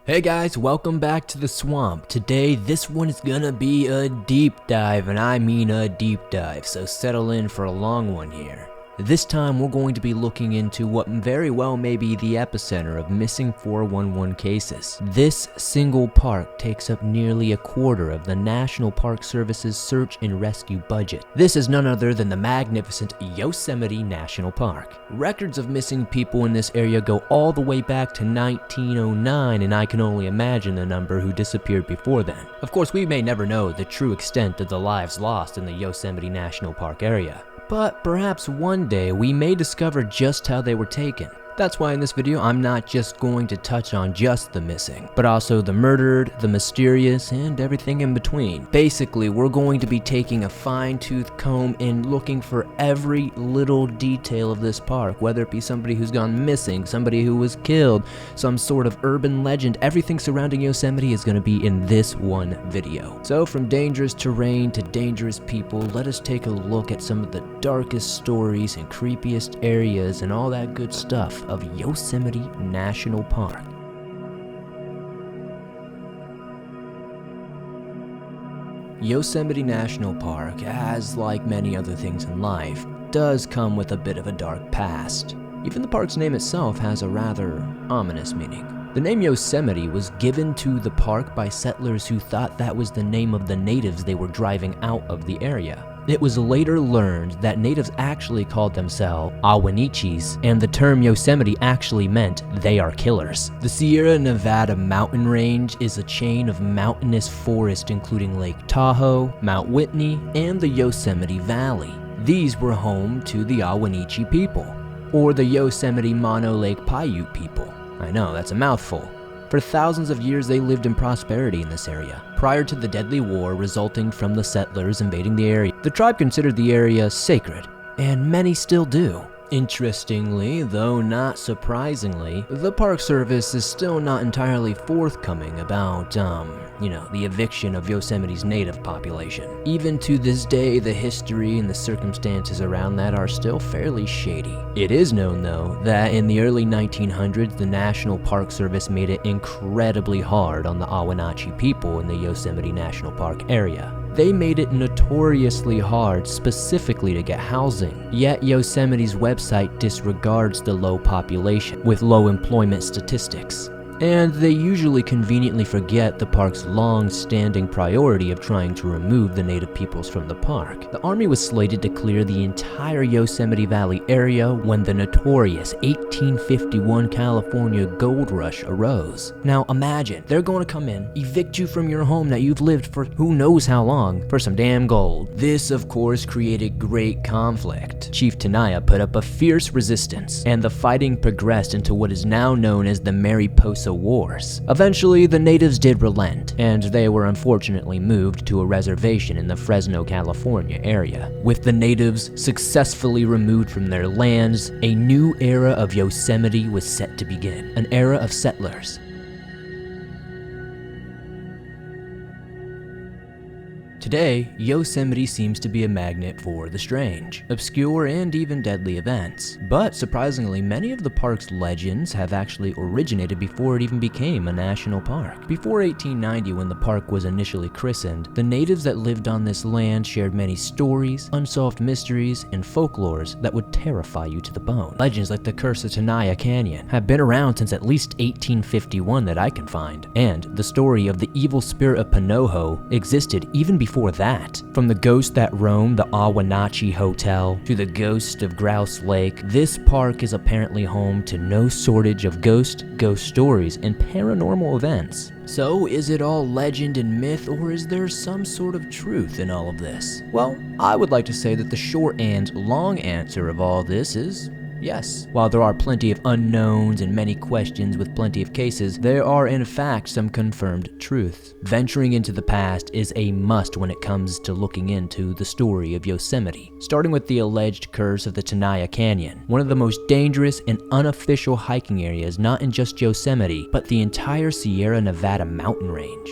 Hey guys, welcome back to the swamp. Today, this one is gonna be a deep dive, and I mean a deep dive, so settle in for a long one here. This time, we're going to be looking into what very well may be the epicenter of missing 411 cases. This single park takes up nearly a quarter of the National Park Service's search and rescue budget. This is none other than the magnificent Yosemite National Park. Records of missing people in this area go all the way back to 1909, and I can only imagine the number who disappeared before then. Of course, we may never know the true extent of the lives lost in the Yosemite National Park area, but perhaps one day we may discover just how they were taken. That's why in this video I'm not just going to touch on just the missing, but also the murdered, the mysterious, and everything in between. Basically, we're going to be taking a fine-tooth comb and looking for every little detail of this park, whether it be somebody who's gone missing, somebody who was killed, some sort of urban legend. Everything surrounding Yosemite is going to be in this one video. So from dangerous terrain to dangerous people, let us take a look at some of the darkest stories and creepiest areas and all that good stuff of Yosemite National Park. Yosemite National Park, as like many other things in life, does come with a bit of a dark past. Even the park's name itself has a rather ominous meaning. The name Yosemite was given to the park by settlers who thought that was the name of the natives they were driving out of the area. It was later learned that natives actually called themselves Awanichis, and the term Yosemite actually meant they are killers. The Sierra Nevada mountain range is a chain of mountainous forest including Lake Tahoe, Mount Whitney, and the Yosemite Valley. These were home to the Awanichi people, or the Yosemite Mono Lake Paiute people. I know, that's a mouthful. For thousands of years, they lived in prosperity in this area. Prior to the deadly war resulting from the settlers invading the area, the tribe considered the area sacred, and many still do. Interestingly, though not surprisingly, the Park Service is still not entirely forthcoming about, the eviction of Yosemite's native population. Even to this day, the history and the circumstances around that are still fairly shady. It is known, though, that in the early 1900s, the National Park Service made it incredibly hard on the Awanachi people in the Yosemite National Park area. They made it notoriously hard specifically to get housing, yet Yosemite's website disregards the low population with low employment statistics. And they usually conveniently forget the park's long-standing priority of trying to remove the native peoples from the park. The army was slated to clear the entire Yosemite Valley area when the notorious 1851 California gold rush arose. Now imagine, they're going to come in, evict you from your home that you've lived for who knows how long, for some damn gold. This, of course, created great conflict. Chief Tenaya put up a fierce resistance, and the fighting progressed into what is now known as the Mariposa Wars. Eventually, the natives did relent, and they were unfortunately moved to a reservation in the Fresno, California area. With the natives successfully removed from their lands, a new era of Yosemite was set to begin, an era of settlers. Today, Yosemite seems to be a magnet for the strange, obscure, and even deadly events. But surprisingly, many of the park's legends have actually originated before it even became a national park. Before 1890, when the park was initially christened, the natives that lived on this land shared many stories, unsolved mysteries, and folklores that would terrify you to the bone. Legends like the Curse of Tenaya Canyon have been around since at least 1851 that I can find, and the story of the evil spirit of Panoho existed even before that. From the ghost that roamed the Awanachi Hotel to the ghost of Grouse Lake, this park is apparently home to no shortage of ghost stories, and paranormal events. So, is it all legend and myth, or is there some sort of truth in all of this? Well, I would like to say that the short and long answer of all this is yes. While there are plenty of unknowns and many questions with plenty of cases, there are in fact some confirmed truths. Venturing into the past is a must when it comes to looking into the story of Yosemite, starting with the alleged curse of the Tenaya Canyon, one of the most dangerous and unofficial hiking areas not in just Yosemite, but the entire Sierra Nevada mountain range.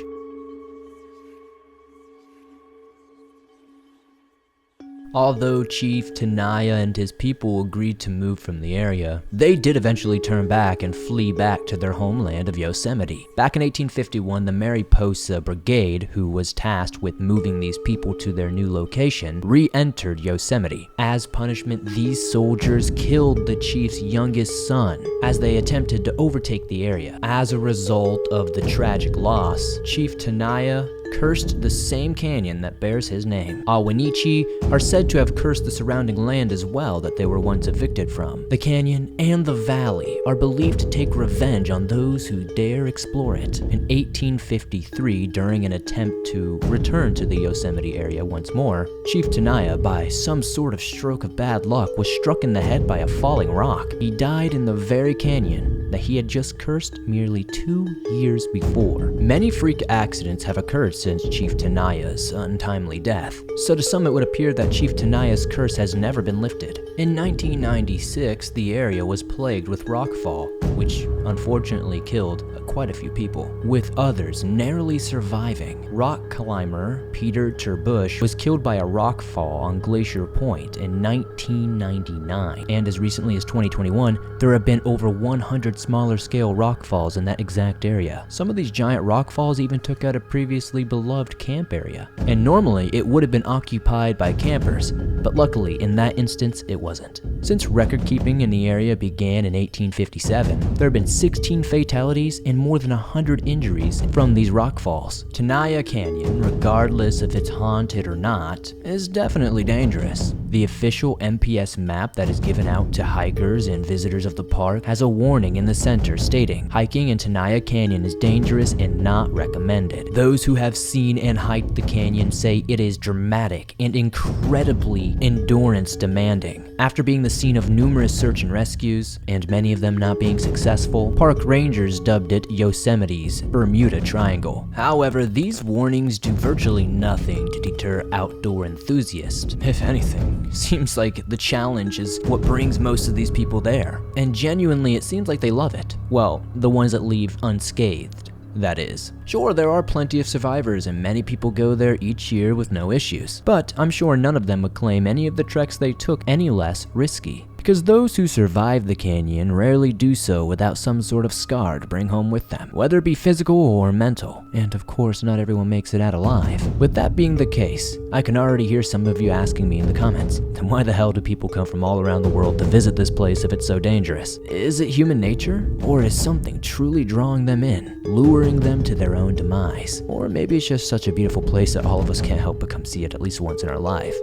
Although Chief Tenaya and his people agreed to move from the area, they did eventually turn back and flee back to their homeland of Yosemite. Back in 1851, the Mariposa Brigade, who was tasked with moving these people to their new location, re-entered Yosemite. As punishment, these soldiers killed the chief's youngest son as they attempted to overtake the area. As a result of the tragic loss, Chief Tenaya cursed the same canyon that bears his name. Awanichi are said to have cursed the surrounding land as well that they were once evicted from. The canyon and the valley are believed to take revenge on those who dare explore it. In 1853, during an attempt to return to the Yosemite area once more, Chief Tenaya, by some sort of stroke of bad luck, was struck in the head by a falling rock. He died in the very canyon that he had just cursed merely 2 years before. Many freak accidents have occurred since Chief Tenaya's untimely death, so to some it would appear that Chief Tenaya's curse has never been lifted. In 1996, the area was plagued with rockfall, which unfortunately killed quite a few people, with others narrowly surviving. Rock climber Peter Terbush was killed by a rockfall on Glacier Point in 1999, and as recently as 2021, there have been over 100 smaller scale rockfalls in that exact area. Some of these giant rockfalls even took out a previously beloved camp area, and normally it would have been occupied by campers, but luckily in that instance it wasn't. Since record keeping in the area began in 1857, there have been 16 fatalities and more than 100 injuries from these rockfalls. Tenaya Canyon, regardless if it's haunted or not, is definitely dangerous. The official NPS map that is given out to hikers and visitors of the park has a warning in the center stating, hiking in Tenaya Canyon is dangerous and not recommended. Those who have seen and hiked the canyon say it is dramatic and incredibly endurance demanding. After being the scene of numerous search and rescues, and many of them not being successful, park rangers dubbed it Yosemite's Bermuda Triangle. However, these warnings do virtually nothing to deter outdoor enthusiasts. If anything, seems like the challenge is what brings most of these people there. And genuinely, it seems like they love it. Well, the ones that leave unscathed, that is. Sure, there are plenty of survivors and many people go there each year with no issues, but I'm sure none of them would claim any of the treks they took any less risky. Because those who survive the canyon rarely do so without some sort of scar to bring home with them, whether it be physical or mental. And of course, not everyone makes it out alive. With that being the case, I can already hear some of you asking me in the comments, then why the hell do people come from all around the world to visit this place if it's so dangerous? Is it human nature? Or is something truly drawing them in, luring them to their own demise? Or maybe it's just such a beautiful place that all of us can't help but come see it at least once in our life.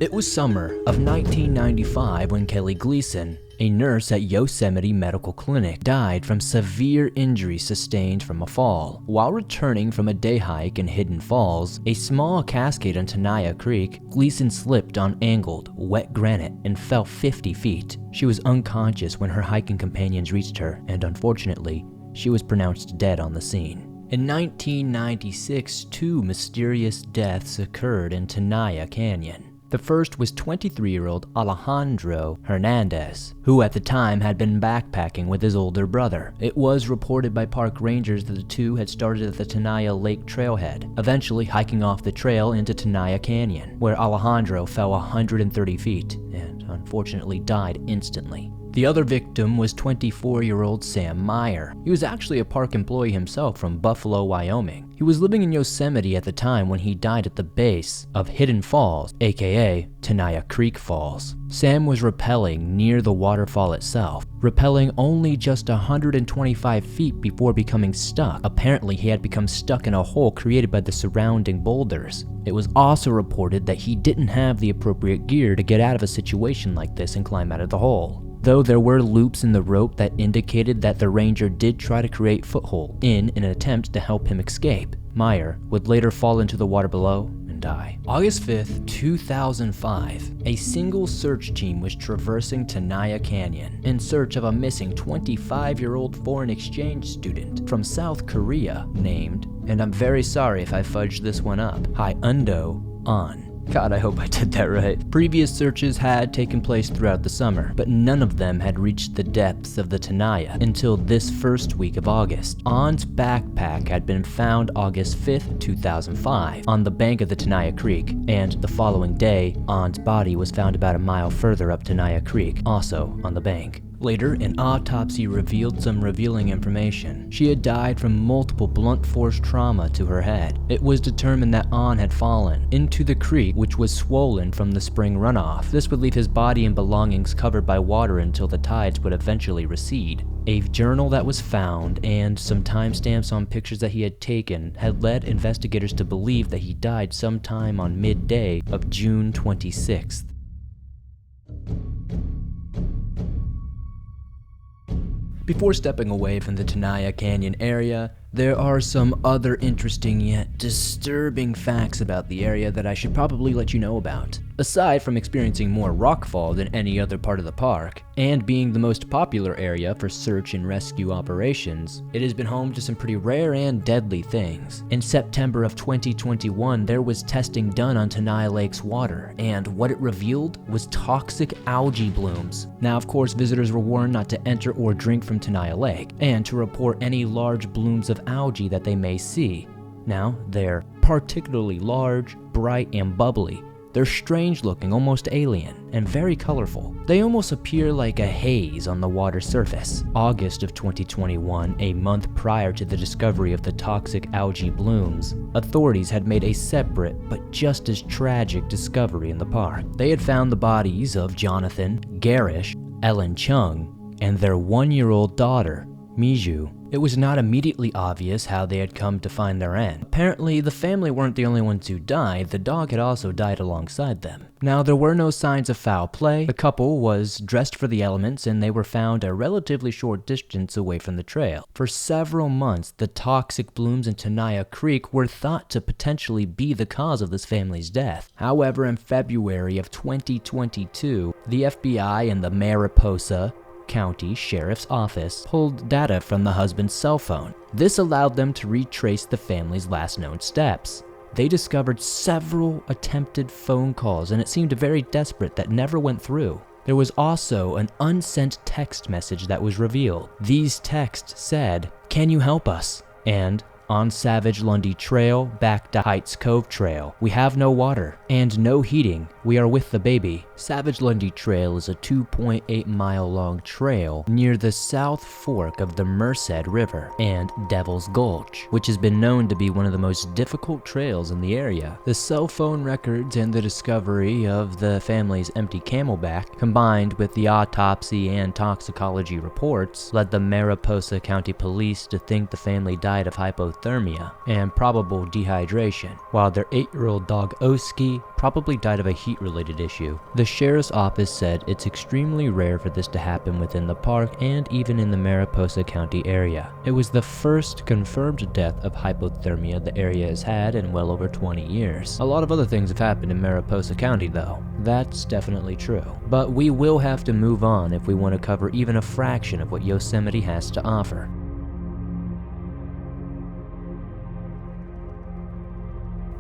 It was summer of 1995 when Kelly Gleason, a nurse at Yosemite Medical Clinic, died from severe injuries sustained from a fall. While returning from a day hike in Hidden Falls, a small cascade on Tenaya Creek, Gleason slipped on angled, wet granite and fell 50 feet. She was unconscious when her hiking companions reached her, and unfortunately, she was pronounced dead on the scene. In 1996, 2 mysterious deaths occurred in Tenaya Canyon. The first was 23-year-old Alejandro Hernandez, who at the time had been backpacking with his older brother. It was reported by park rangers that the two had started at the Tenaya Lake trailhead, eventually hiking off the trail into Tenaya Canyon, where Alejandro fell 130 feet and unfortunately died instantly. The other victim was 24-year-old Sam Meyer. He was actually a park employee himself from Buffalo, Wyoming. He was living in Yosemite at the time when he died at the base of Hidden Falls, aka Tenaya Creek Falls. Sam was rappelling near the waterfall itself, rappelling only just 125 feet before becoming stuck. Apparently, he had become stuck in a hole created by the surrounding boulders. It was also reported that he didn't have the appropriate gear to get out of a situation like this and climb out of the hole. Though there were loops in the rope that indicated that the ranger did try to create foothold in an attempt to help him escape, Meyer would later fall into the water below and die. August 5th, 2005, a single search team was traversing Tenaya Canyon in search of a missing 25-year-old foreign exchange student from South Korea named, and I'm very sorry if I fudged this one up, Hyundo An. God, I hope I did that right. Previous searches had taken place throughout the summer, but none of them had reached the depths of the Tenaya until this first week of August. On's backpack had been found August 5th, 2005, on the bank of the Tenaya Creek, and the following day, On's body was found about a mile further up Tenaya Creek, also on the bank. Later, an autopsy revealed some revealing information. She had died from multiple blunt force trauma to her head. It was determined that On had fallen into the creek, which was swollen from the spring runoff. This would leave his body and belongings covered by water until the tides would eventually recede. A journal that was found and some timestamps on pictures that he had taken had led investigators to believe that he died sometime on midday of June 26th. Before stepping away from the Tenaya Canyon area, there are some other interesting yet disturbing facts about the area that I should probably let you know about. Aside from experiencing more rockfall than any other part of the park, and being the most popular area for search and rescue operations, it has been home to some pretty rare and deadly things. In September of 2021, there was testing done on Tenaya Lake's water, and what it revealed was toxic algae blooms. Now, of course, visitors were warned not to enter or drink from Tenaya Lake, and to report any large blooms of algae that they may see. Now, they're particularly large, bright, and bubbly. They're strange looking, almost alien, and very colorful. They almost appear like a haze on the water surface. August of 2021, a month prior to the discovery of the toxic algae blooms, authorities had made a separate but just as tragic discovery in the park. They had found the bodies of Jonathan, Garish, Ellen Chung, and their 1-year-old daughter, Miju. It was not immediately obvious how they had come to find their end. Apparently, the family weren't the only ones who died, the dog had also died alongside them. Now, there were no signs of foul play. The couple was dressed for the elements and they were found a relatively short distance away from the trail. For several months, the toxic blooms in Tenaya Creek were thought to potentially be the cause of this family's death. However, in February of 2022, the FBI and the Mariposa County Sheriff's Office pulled data from the husband's cell phone. This allowed them to retrace the family's last known steps. They discovered several attempted phone calls, and it seemed very desperate that never went through. There was also an unsent text message that was revealed. These texts said, "Can you help us?" and "On Savage Lundy Trail, back to Heights Cove Trail. We have no water and no heating. We are with the baby." Savage Lundy Trail is a 2.8 mile long trail near the South Fork of the Merced River and Devil's Gulch, which has been known to be one of the most difficult trails in the area. The cell phone records and the discovery of the family's empty camelback, combined with the autopsy and toxicology reports, led the Mariposa County Police to think the family died of hypothermia and probable dehydration, while their 8-year-old dog Oski probably died of a heat-related issue. The sheriff's office said it's extremely rare for this to happen within the park and even in the Mariposa County area. It was the first confirmed death of hypothermia the area has had in well over 20 years. A lot of other things have happened in Mariposa County though. That's definitely true. But we will have to move on if we want to cover even a fraction of what Yosemite has to offer.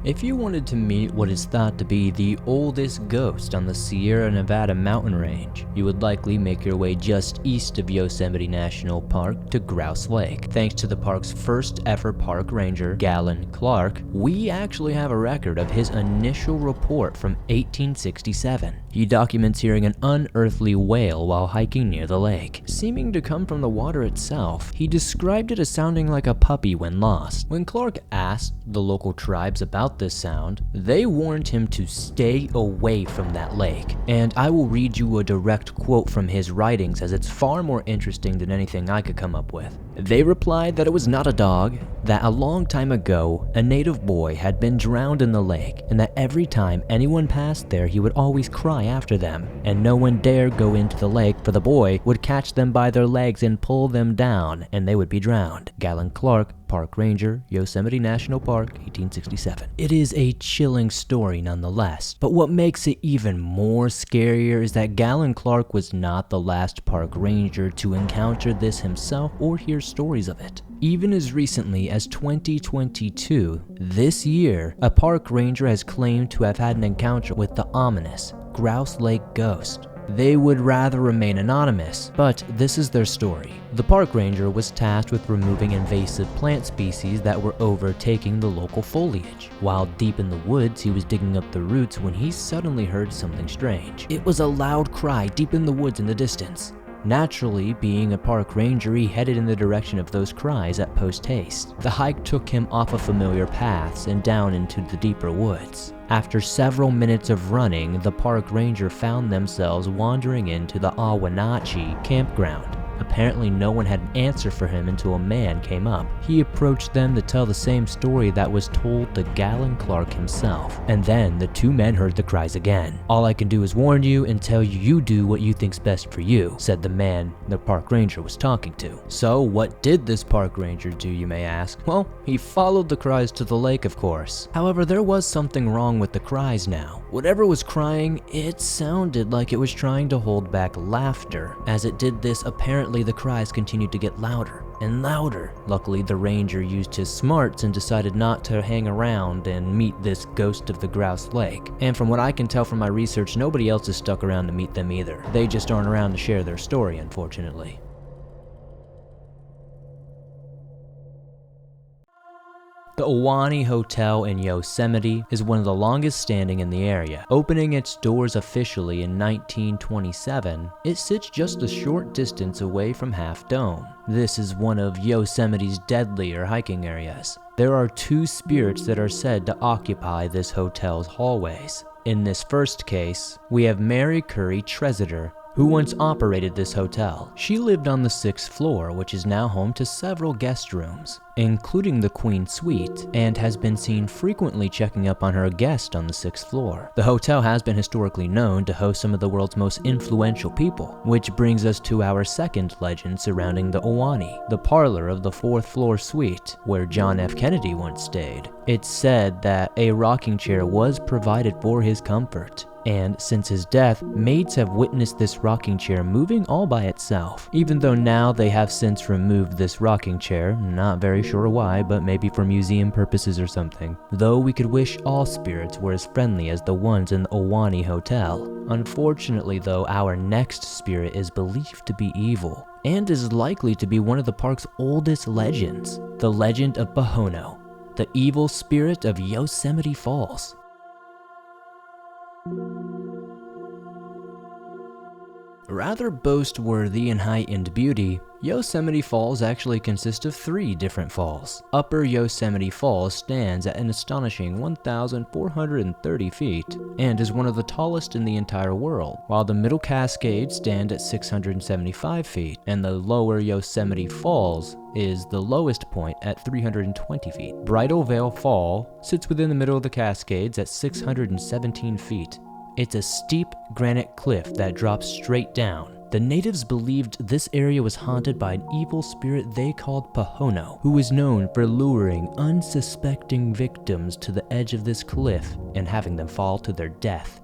If you wanted to meet what is thought to be the oldest ghost on the Sierra Nevada mountain range, you would likely make your way just east of Yosemite National Park to Grouse Lake. Thanks to the park's first ever park ranger, Galen Clark, we actually have a record of his initial report from 1867. He documents hearing an unearthly wail while hiking near the lake, seeming to come from the water itself. He described it as sounding like a puppy when lost. When Clark asked the local tribes about this sound, they warned him to stay away from that lake. And I will read you a direct quote from his writings, as it's far more interesting than anything I could come up with. They replied that it was not a dog, that a long time ago, a native boy had been drowned in the lake, and that every time anyone passed there, he would always cry after them, and no one dared go into the lake, for the boy would catch them by their legs and pull them down, and they would be drowned. Galen Clark, Park Ranger, Yosemite National Park, 1867. It is a chilling story nonetheless, but what makes it even more scarier is that Galen Clark was not the last park ranger to encounter this himself or hear stories of it. Even as recently as 2022, this year, a park ranger has claimed to have had an encounter with the ominous Grouse Lake ghost. They would rather remain anonymous, but this is their story. The park ranger was tasked with removing invasive plant species that were overtaking the local foliage. While deep in the woods, he was digging up the roots when he suddenly heard something strange. It was a loud cry deep in the woods in the distance. Naturally, being a park ranger, he headed in the direction of those cries at post-haste. The hike took him off of familiar paths and down into the deeper woods. After several minutes of running, the park ranger found themselves wandering into the Awanachi campground. Apparently no one had an answer for him until a man came up. He approached them to tell the same story that was told to Galen Clark himself. And then the two men heard the cries again. "All I can do is warn you and tell you you do what you think's best for you," said the man the park ranger was talking to. So what did this park ranger do, you may ask? Well, he followed the cries to the lake, of course. However, there was something wrong with the cries now. Whatever was crying, it sounded like it was trying to hold back laughter. As it did this, apparently the cries continued to get louder and louder. Luckily, the ranger used his smarts and decided not to hang around and meet this ghost of the Grouse Lake. And from what I can tell from my research, nobody else is stuck around to meet them either. They just aren't around to share their story, unfortunately. The Ahwahnee Hotel in Yosemite is one of the longest standing in the area. Opening its doors officially in 1927, it sits just a short distance away from Half Dome. This is one of Yosemite's deadlier hiking areas. There are two spirits that are said to occupy this hotel's hallways. In this first case, we have Mary Curry Tresidder, who once operated this hotel. She lived on the 6th floor, which is now home to several guest rooms, including the Queen Suite, and has been seen frequently checking up on her guest on the 6th floor. The hotel has been historically known to host some of the world's most influential people, which brings us to our second legend surrounding the Ahwahnee, the parlor of the 4th floor suite, where John F. Kennedy once stayed. It's said that a rocking chair was provided for his comfort, and since his death, maids have witnessed this rocking chair moving all by itself. Even though now they have since removed this rocking chair, not very sure why, but maybe for museum purposes or something. Though we could wish all spirits were as friendly as the ones in the Ahwahnee Hotel. Unfortunately though, our next spirit is believed to be evil, and is likely to be one of the park's oldest legends, the legend of Pohono, the evil spirit of Yosemite Falls. Rather boast-worthy in height and beauty, Yosemite Falls actually consists of 3 different falls. Upper Yosemite Falls stands at an astonishing 1,430 feet and is one of the tallest in the entire world, while the Middle Cascades stand at 675 feet, and the Lower Yosemite Falls is the lowest point at 320 feet. Bridal Veil Fall sits within the middle of the Cascades at 617 feet. It's a steep granite cliff that drops straight down. The natives believed this area was haunted by an evil spirit they called Pohono, who was known for luring unsuspecting victims to the edge of this cliff and having them fall to their death.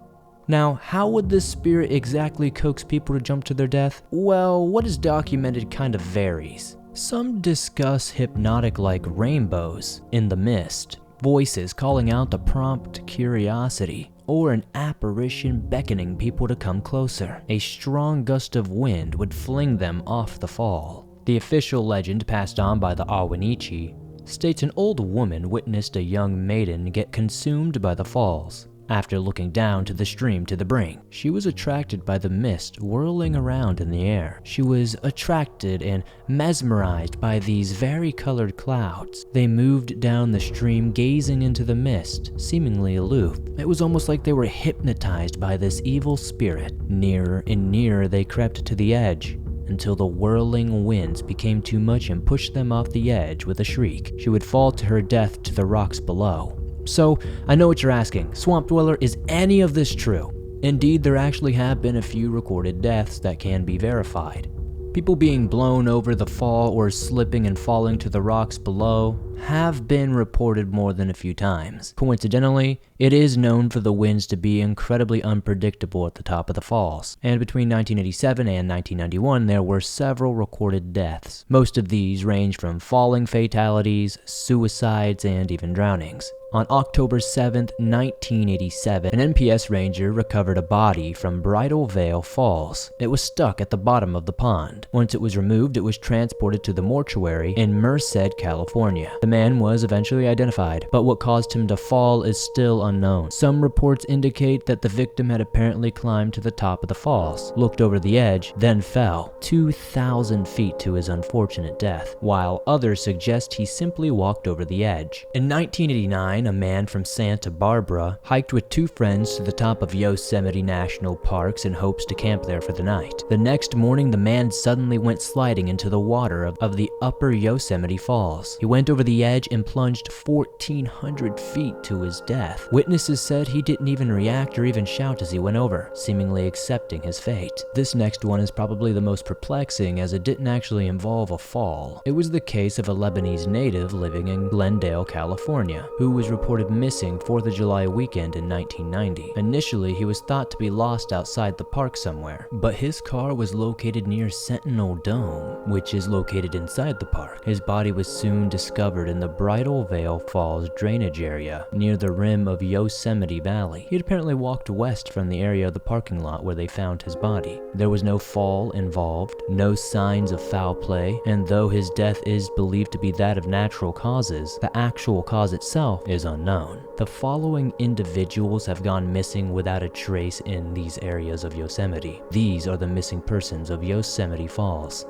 Now, how would this spirit exactly coax people to jump to their death? Well, what is documented kind of varies. Some discuss hypnotic-like rainbows in the mist, voices calling out to prompt curiosity, or an apparition beckoning people to come closer. A strong gust of wind would fling them off the fall. The official legend passed on by the Awanichi states an old woman witnessed a young maiden get consumed by the falls. After looking down to the stream to the brink, she was attracted by the mist whirling around in the air. She was attracted and mesmerized by these vari-colored clouds. They moved down the stream, gazing into the mist, seemingly aloof. It was almost like they were hypnotized by this evil spirit. Nearer and nearer they crept to the edge, until the whirling winds became too much and pushed them off the edge with a shriek. She would fall to her death to the rocks below. So, I know what you're asking, Swamp Dweller, is any of this true? Indeed, there actually have been a few recorded deaths that can be verified. People being blown over the fall or slipping and falling to the rocks below, have been reported more than a few times. Coincidentally, it is known for the winds to be incredibly unpredictable at the top of the falls, and between 1987 and 1991 there were several recorded deaths. Most of these range from falling fatalities, suicides, and even drownings. On October 7, 1987, an NPS ranger recovered a body from Bridal Veil Falls. It was stuck at the bottom of the pond. Once it was removed, it was transported to the mortuary in Merced, California. The man was eventually identified, but what caused him to fall is still unknown. Some reports indicate that the victim had apparently climbed to the top of the falls, looked over the edge, then fell 2,000 feet to his unfortunate death, while others suggest he simply walked over the edge. In 1989, a man from Santa Barbara hiked with two friends to the top of Yosemite National Park in hopes to camp there for the night. The next morning, the man suddenly went sliding into the water of the upper Yosemite Falls. He went over the edge and plunged 1,400 feet to his death. Witnesses said he didn't even react or even shout as he went over, seemingly accepting his fate. This next one is probably the most perplexing, as it didn't actually involve a fall. It was the case of a Lebanese native living in Glendale, California, who was reported missing 4th of July weekend in 1990. Initially, he was thought to be lost outside the park somewhere, but his car was located near Sentinel Dome, which is located inside the park. His body was soon discovered in the Bridal Veil Falls drainage area near the rim of Yosemite Valley. He had apparently walked west from the area of the parking lot where they found his body. There was no fall involved, no signs of foul play, and though his death is believed to be that of natural causes, the actual cause itself is unknown. The following individuals have gone missing without a trace in these areas of Yosemite. These are the missing persons of Yosemite Falls.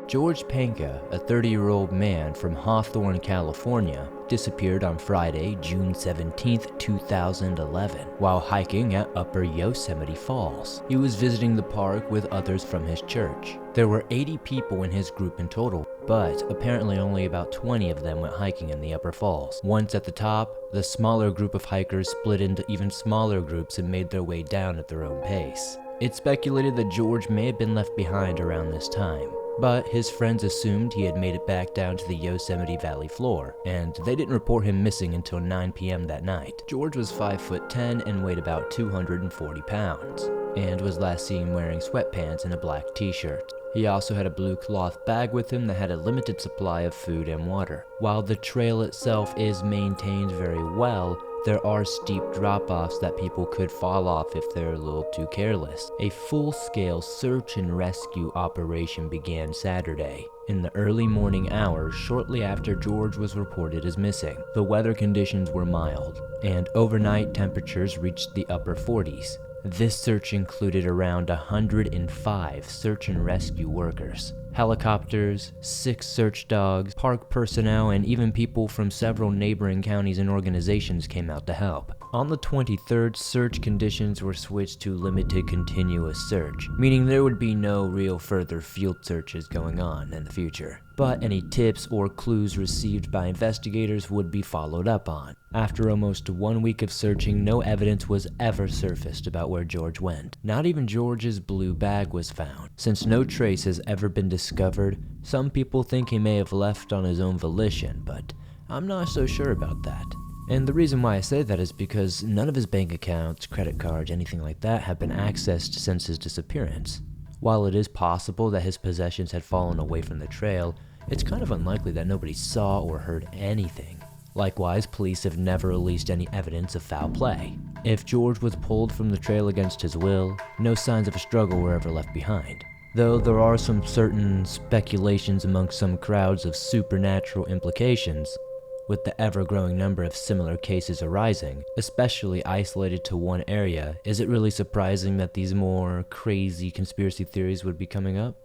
George Panka, a 30-year-old man from Hawthorne, California, disappeared on Friday, June 17, 2011, while hiking at Upper Yosemite Falls. He was visiting the park with others from his church. There were 80 people in his group in total, but apparently only about 20 of them went hiking in the upper falls. Once at the top, the smaller group of hikers split into even smaller groups and made their way down at their own pace. It's speculated that George may have been left behind around this time, but his friends assumed he had made it back down to the Yosemite Valley floor, and they didn't report him missing until 9 p.m. that night. George was 5'10" and weighed about 240 pounds, and was last seen wearing sweatpants and a black t-shirt. He also had a blue cloth bag with him that had a limited supply of food and water. While the trail itself is maintained very well, there are steep drop-offs that people could fall off if they're a little too careless. A full-scale search and rescue operation began Saturday, in the early morning hours shortly after George was reported as missing. The weather conditions were mild, and overnight temperatures reached the upper 40s. This search included around 105 search and rescue workers. Helicopters, 6 search dogs, park personnel, and even people from several neighboring counties and organizations came out to help. On the 23rd, search conditions were switched to limited continuous search, meaning there would be no real further field searches going on in the future. But any tips or clues received by investigators would be followed up on. After almost 1 week of searching, no evidence was ever surfaced about where George went. Not even George's blue bag was found. Since no trace has ever been discovered, some people think he may have left on his own volition, but I'm not so sure about that. And the reason why I say that is because none of his bank accounts, credit cards, anything like that have been accessed since his disappearance. While it is possible that his possessions had fallen away from the trail, it's kind of unlikely that nobody saw or heard anything. Likewise, police have never released any evidence of foul play. If George was pulled from the trail against his will, no signs of a struggle were ever left behind. Though there are some certain speculations among some crowds of supernatural implications, with the ever-growing number of similar cases arising, especially isolated to one area, is it really surprising that these more crazy conspiracy theories would be coming up?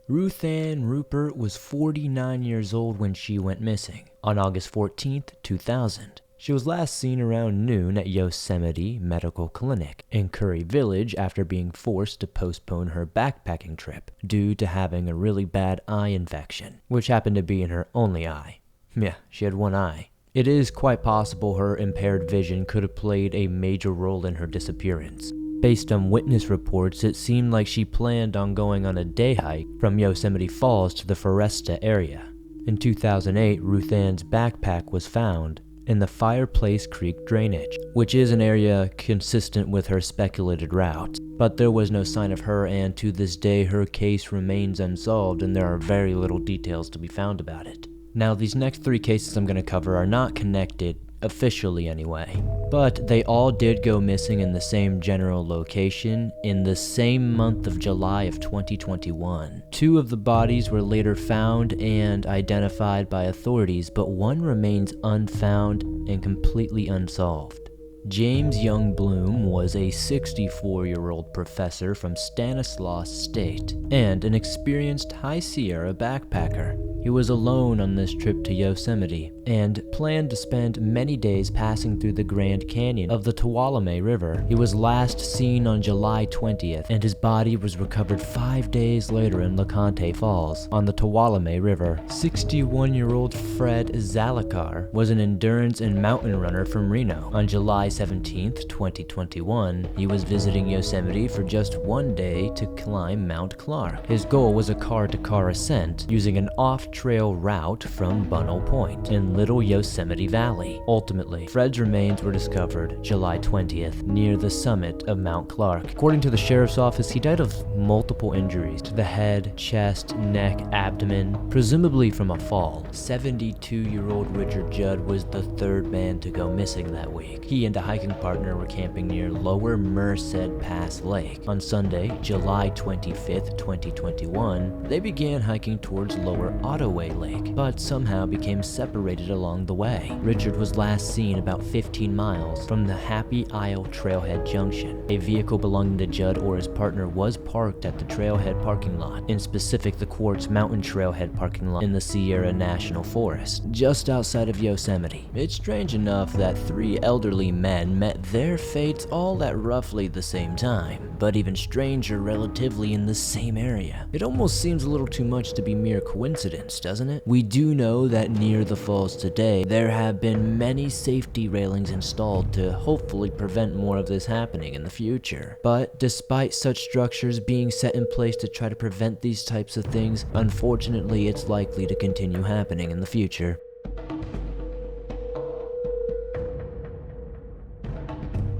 Ruth Ann Rupert was 49 years old when she went missing, on August 14, 2000. She was last seen around noon at Yosemite Medical Clinic in Curry Village after being forced to postpone her backpacking trip due to having a really bad eye infection, which happened to be in her only eye. Yeah, she had one eye. It is quite possible her impaired vision could have played a major role in her disappearance. Based on witness reports, it seemed like she planned on going on a day hike from Yosemite Falls to the Foresta area. In 2008, Ruth Ann's backpack was found in the Fireplace Creek drainage, which is an area consistent with her speculated route. But there was no sign of her, and to this day her case remains unsolved and there are very little details to be found about it. Now, these next 3 cases I'm going to cover are not connected, officially anyway, but they all did go missing in the same general location in the same month of July of 2021. 2 of the bodies were later found and identified by authorities, but one remains unfound and completely unsolved. James Young Bloom was a 64-year-old professor from Stanislaus State and an experienced High Sierra backpacker. He was alone on this trip to Yosemite and planned to spend many days passing through the Grand Canyon of the Tuolumne River. He was last seen on July 20th, and his body was recovered 5 days later in LeConte Falls on the Tuolumne River. 61-year-old Fred Zalakar was an endurance and mountain runner from Reno. On July 17th, 2021, he was visiting Yosemite for just 1 day to climb Mount Clark. His goal was a car-to-car ascent using an off-trail route from Bunnell Point in Little Yosemite Valley. Ultimately, Fred's remains were discovered July 20th near the summit of Mount Clark. According to the sheriff's office, he died of multiple injuries to the head, chest, neck, abdomen, presumably from a fall. 72-year-old Richard Judd was the 3rd man to go missing that week. He and a hiking partner were camping near Lower Merced Pass Lake. On Sunday, July 25th, 2021, they began hiking towards Lower Ottaway Lake, but somehow became separated along the way. Richard was last seen about 15 miles from the Happy Isle Trailhead Junction. A vehicle belonging to Judd or his partner was parked at the trailhead parking lot, in specific the Quartz Mountain Trailhead parking lot in the Sierra National Forest, just outside of Yosemite. It's strange enough that 3 elderly men met their fates all at roughly the same time, but even stranger, relatively in the same area. It almost seems a little too much to be mere coincidence, doesn't it? We do know that near the falls today, there have been many safety railings installed to hopefully prevent more of this happening in the future. But despite such structures being set in place to try to prevent these types of things, unfortunately it's likely to continue happening in the future.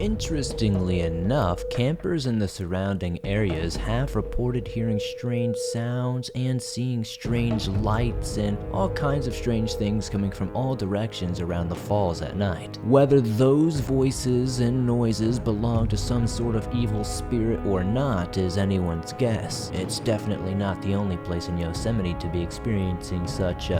Interestingly enough, campers in the surrounding areas have reported hearing strange sounds and seeing strange lights and all kinds of strange things coming from all directions around the falls at night. Whether those voices and noises belong to some sort of evil spirit or not is anyone's guess. It's definitely not the only place in Yosemite to be experiencing such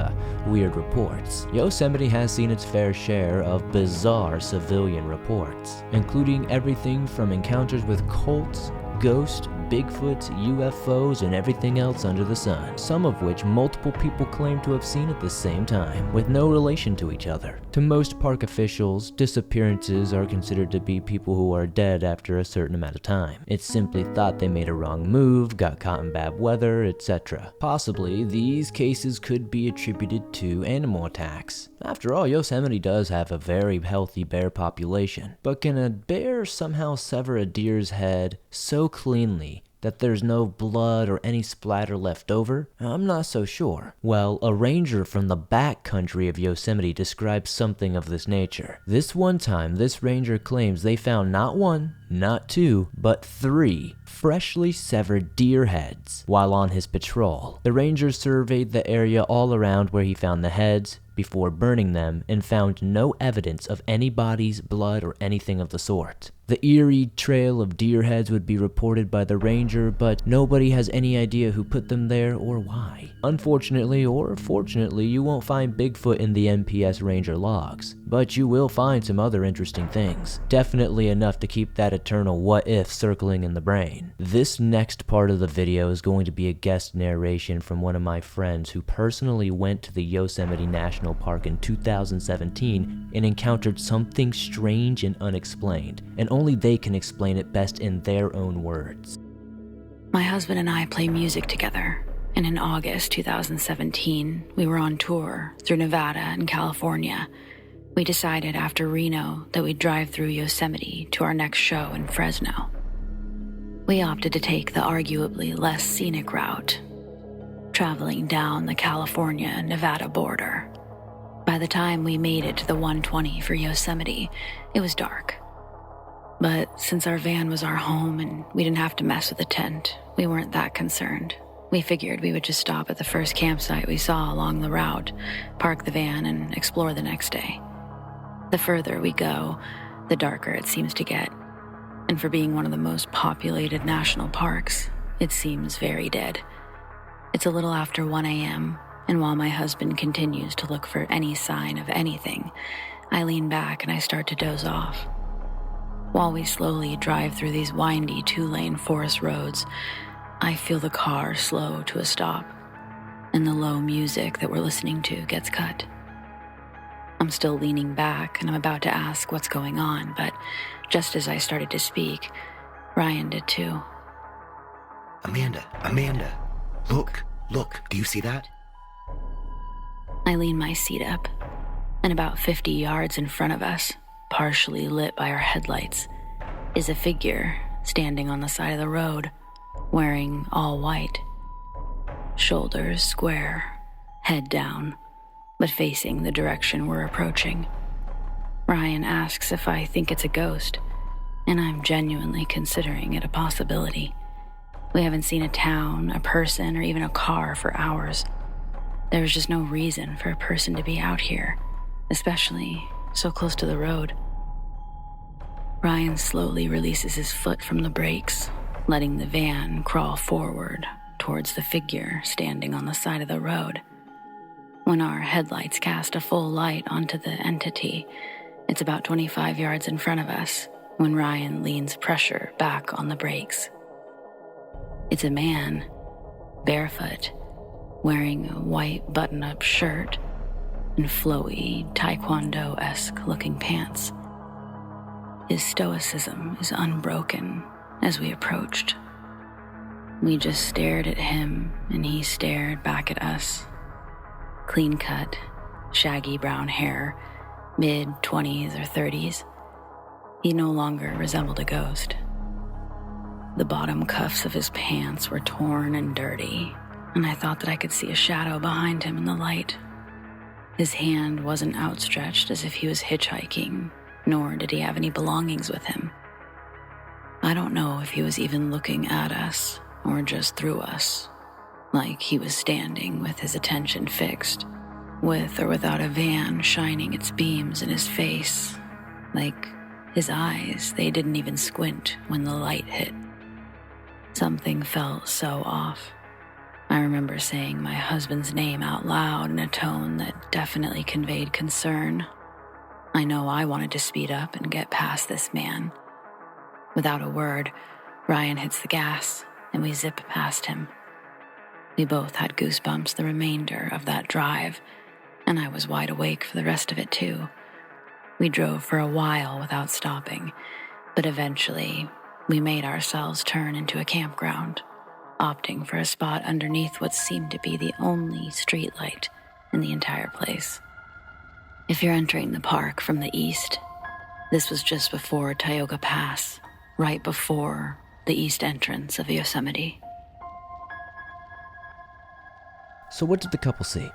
weird reports. Yosemite has seen its fair share of bizarre civilian reports, including everything from encounters with cults, ghosts, Bigfoots, UFOs, and everything else under the sun, some of which multiple people claim to have seen at the same time, with no relation to each other. To most park officials, disappearances are considered to be people who are dead after a certain amount of time. It's simply thought they made a wrong move, got caught in bad weather, etc. Possibly, these cases could be attributed to animal attacks. After all, Yosemite does have a very healthy bear population, but can a bear somehow sever a deer's head so cleanly that there's no blood or any splatter left over? I'm not so sure. Well, a ranger from the back country of Yosemite describes something of this nature. This one time, this ranger claims they found not 1, not 2, but 3 freshly severed deer heads while on his patrol. The ranger surveyed the area all around where he found the heads before burning them and found no evidence of any bodies, blood, or anything of the sort. The eerie trail of deer heads would be reported by the ranger, but nobody has any idea who put them there or why. Unfortunately, or fortunately, you won't find Bigfoot in the NPS ranger logs, but you will find some other interesting things. Definitely enough to keep that eternal what if circling in the brain. This next part of the video is going to be a guest narration from one of my friends who personally went to the Yosemite National Park in 2017 and encountered something strange and unexplained, and only they can explain it best in their own words. My husband and I play music together, and in August 2017, we were on tour through Nevada and California. We decided after Reno that we'd drive through Yosemite to our next show in Fresno. We opted to take the arguably less scenic route, traveling down the California-Nevada border. By the time we made it to the 120 for Yosemite, it was dark. But since our van was our home and we didn't have to mess with the tent, we weren't that concerned. We figured we would just stop at the first campsite we saw along the route, park the van, and explore the next day. The further we go, the darker it seems to get. And for being one of the most populated national parks, it seems very dead. It's a little after 1 a.m., and while my husband continues to look for any sign of anything, I lean back and I start to doze off. While we slowly drive through these windy 2-lane forest roads, I feel the car slow to a stop, and the low music that we're listening to gets cut. I'm still leaning back, and I'm about to ask what's going on, but just as I started to speak, Ryan did too. Amanda, look, do you see that? I lean my seat up, and about 50 yards in front of us, partially lit by our headlights, is a figure standing on the side of the road, wearing all white. Shoulders square, head down, but facing the direction we're approaching. Ryan asks if I think it's a ghost, and I'm genuinely considering it a possibility. We haven't seen a town, a person, or even a car for hours. There's just no reason for a person to be out here, especially so close to the road. Ryan slowly releases his foot from the brakes, letting the van crawl forward towards the figure standing on the side of the road. When our headlights cast a full light onto the entity, it's about 25 yards in front of us when Ryan leans pressure back on the brakes. It's a man, barefoot, wearing a white button-up shirt and flowy, taekwondo-esque looking pants. His stoicism is unbroken as we approached. We just stared at him, and he stared back at us. Clean-cut, shaggy brown hair, mid-20s or 30s. He no longer resembled a ghost. The bottom cuffs of his pants were torn and dirty, and I thought that I could see a shadow behind him in the light. His hand wasn't outstretched as if he was hitchhiking, nor did he have any belongings with him. I don't know if he was even looking at us or just through us, like he was standing with his attention fixed, with or without a van shining its beams in his face, like his eyes, they didn't even squint when the light hit. Something felt so off. I remember saying my husband's name out loud in a tone that definitely conveyed concern. I know I wanted to speed up and get past this man. Without a word, Ryan hits the gas, and we zip past him. We both had goosebumps the remainder of that drive, and I was wide awake for the rest of it too. We drove for a while without stopping, but eventually we made ourselves turn into a campground, opting for a spot underneath what seemed to be the only streetlight in the entire place. If you're entering the park from the east, this was just before Tioga Pass, right before the east entrance of Yosemite. So what did the couple see?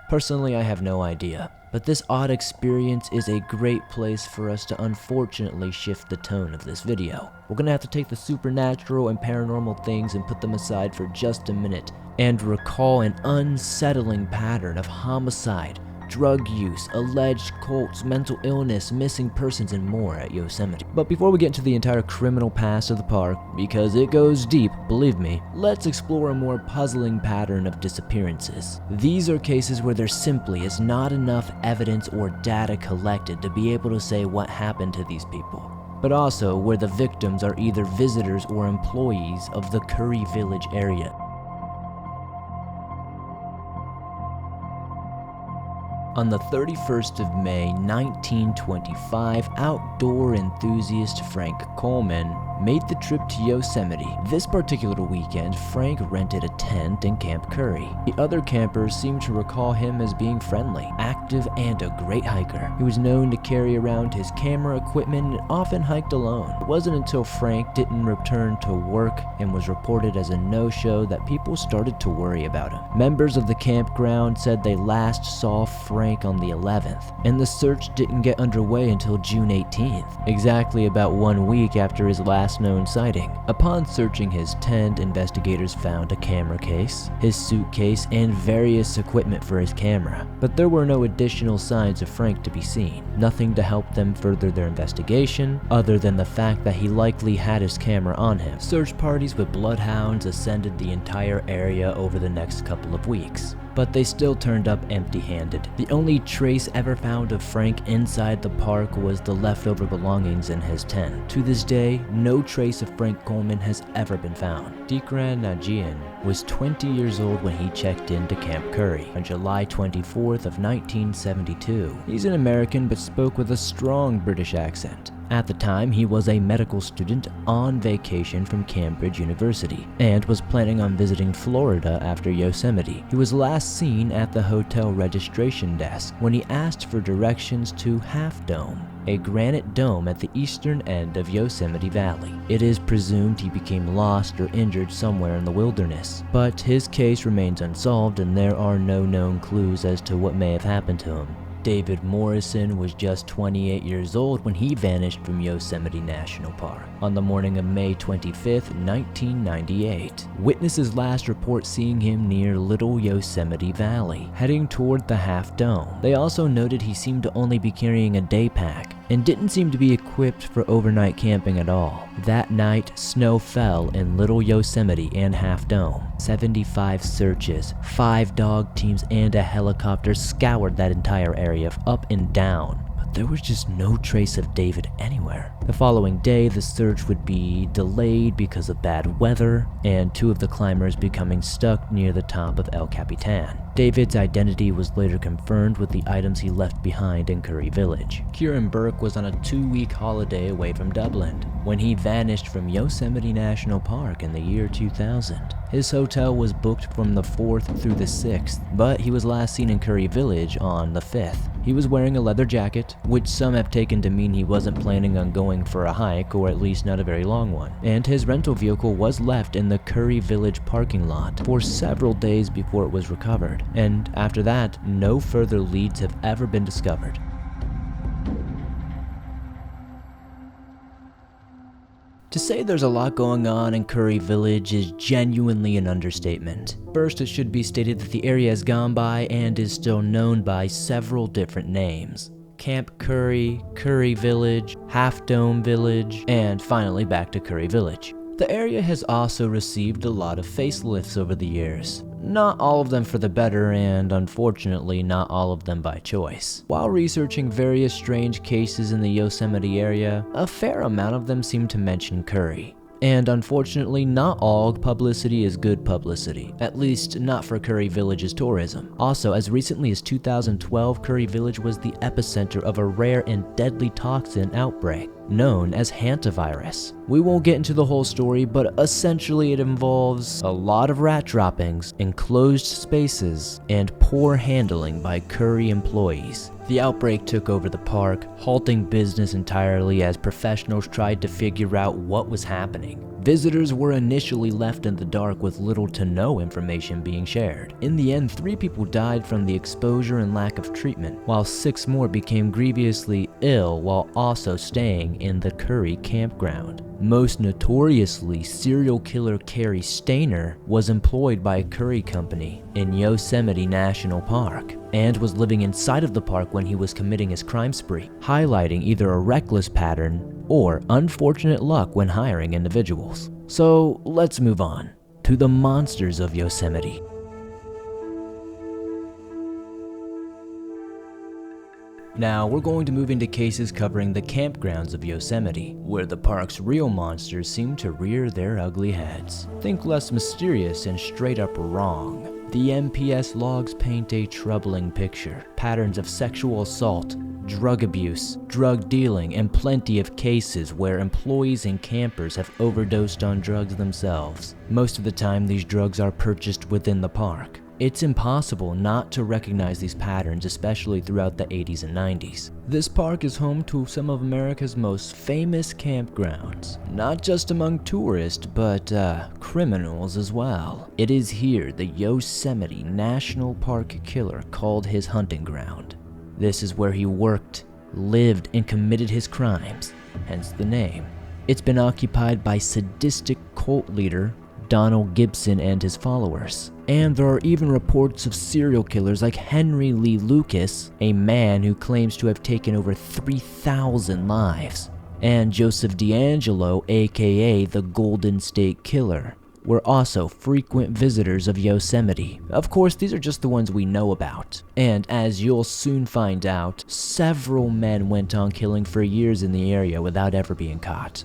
Personally, I have no idea, but this odd experience is a great place for us to unfortunately shift the tone of this video. We're gonna have to take the supernatural and paranormal things and put them aside for just a minute and recall an unsettling pattern of homicide, drug use, alleged cults, mental illness, missing persons, and more at Yosemite. But before we get into the entire criminal past of the park, because it goes deep, believe me, let's explore a more puzzling pattern of disappearances. These are cases where there simply is not enough evidence or data collected to be able to say what happened to these people, but also where the victims are either visitors or employees of the Curry Village area. On the 31st of May, 1925, outdoor enthusiast Frank Coleman made the trip to Yosemite. This particular weekend, Frank rented a tent in Camp Curry. The other campers seemed to recall him as being friendly, active, and a great hiker. He was known to carry around his camera equipment and often hiked alone. It wasn't until Frank didn't return to work and was reported as a no-show that people started to worry about him. Members of the campground said they last saw Frank on the 11th, and the search didn't get underway until June 18th, exactly about 1 week after his last known sighting. Upon searching his tent, investigators found a camera case, his suitcase, and various equipment for his camera, but there were no additional signs of Frank to be seen. Nothing to help them further their investigation, other than the fact that he likely had his camera on him. Search parties with bloodhounds ascended the entire area over the next couple of weeks, but they still turned up empty-handed. The only trace ever found of Frank inside the park was the leftover belongings in his tent. To this day, no trace of Frank Coleman has ever been found. Dikran Najian was 20 years old when he checked into Camp Curry on July 24th of 1972. He's an American but spoke with a strong British accent. At the time, he was a medical student on vacation from Cambridge University and was planning on visiting Florida after Yosemite. He was last seen at the hotel registration desk when he asked for directions to Half Dome, a granite dome at the eastern end of Yosemite Valley. It is presumed he became lost or injured somewhere in the wilderness, but his case remains unsolved and there are no known clues as to what may have happened to him. David Morrison was just 28 years old when he vanished from Yosemite National Park on the morning of May 25, 1998. Witnesses last report seeing him near Little Yosemite Valley, heading toward the Half Dome. They also noted he seemed to only be carrying a day pack and didn't seem to be equipped for overnight camping at all. That night, snow fell in Little Yosemite and Half Dome. 75 searches, 5 dog teams, and a helicopter scoured that entire area up and down. There was just no trace of David anywhere. The following day, the search would be delayed because of bad weather and 2 of the climbers becoming stuck near the top of El Capitan. David's identity was later confirmed with the items he left behind in Curry Village. Kieran Burke was on a 2-week holiday away from Dublin when he vanished from Yosemite National Park in the year 2000. His hotel was booked from the 4th through the 6th, but he was last seen in Curry Village on the 5th. He was wearing a leather jacket, which some have taken to mean he wasn't planning on going for a hike, or at least not a very long one. And his rental vehicle was left in the Curry Village parking lot for several days before it was recovered. And after that, no further leads have ever been discovered. To say there's a lot going on in Curry Village is genuinely an understatement. First, it should be stated that the area has gone by and is still known by several different names. Camp Curry, Curry Village, Half Dome Village, and finally back to Curry Village. The area has also received a lot of facelifts over the years. Not all of them for the better, and unfortunately not all of them by choice. While researching various strange cases in the Yosemite area, a fair amount of them seem to mention Curry. And unfortunately, not all publicity is good publicity, at least not for Curry Village's tourism. Also, as recently as 2012, Curry Village was the epicenter of a rare and deadly toxin outbreak known as hantavirus. We won't get into the whole story, but essentially it involves a lot of rat droppings, enclosed spaces, and poor handling by Curry employees. The outbreak took over the park, halting business entirely as professionals tried to figure out what was happening. Visitors were initially left in the dark with little to no information being shared. In the end, 3 people died from the exposure and lack of treatment, while 6 more became grievously ill while also staying in the Curry campground. Most notoriously, serial killer Cary Stayner was employed by a curry company in Yosemite National Park and was living inside of the park when he was committing his crime spree, highlighting either a reckless pattern or unfortunate luck when hiring individuals. So let's move on to the monsters of Yosemite. Now, we're going to move into cases covering the campgrounds of Yosemite, where the park's real monsters seem to rear their ugly heads. Think less mysterious and straight up wrong. The NPS logs paint a troubling picture. Patterns of sexual assault, drug abuse, drug dealing, and plenty of cases where employees and campers have overdosed on drugs themselves. Most of the time, these drugs are purchased within the park. It's impossible not to recognize these patterns, especially throughout the 80s and 90s. This park is home to some of America's most famous campgrounds, not just among tourists, but criminals as well. It is here the Yosemite National Park killer called his hunting ground. This is where he worked, lived, and committed his crimes, hence the name. It's been occupied by sadistic cult leader Donald Gibson and his followers. And there are even reports of serial killers like Henry Lee Lucas, a man who claims to have taken over 3,000 lives, and Joseph D'Angelo, aka the Golden State Killer, were also frequent visitors of Yosemite. Of course, these are just the ones we know about. And as you'll soon find out, several men went on killing for years in the area without ever being caught.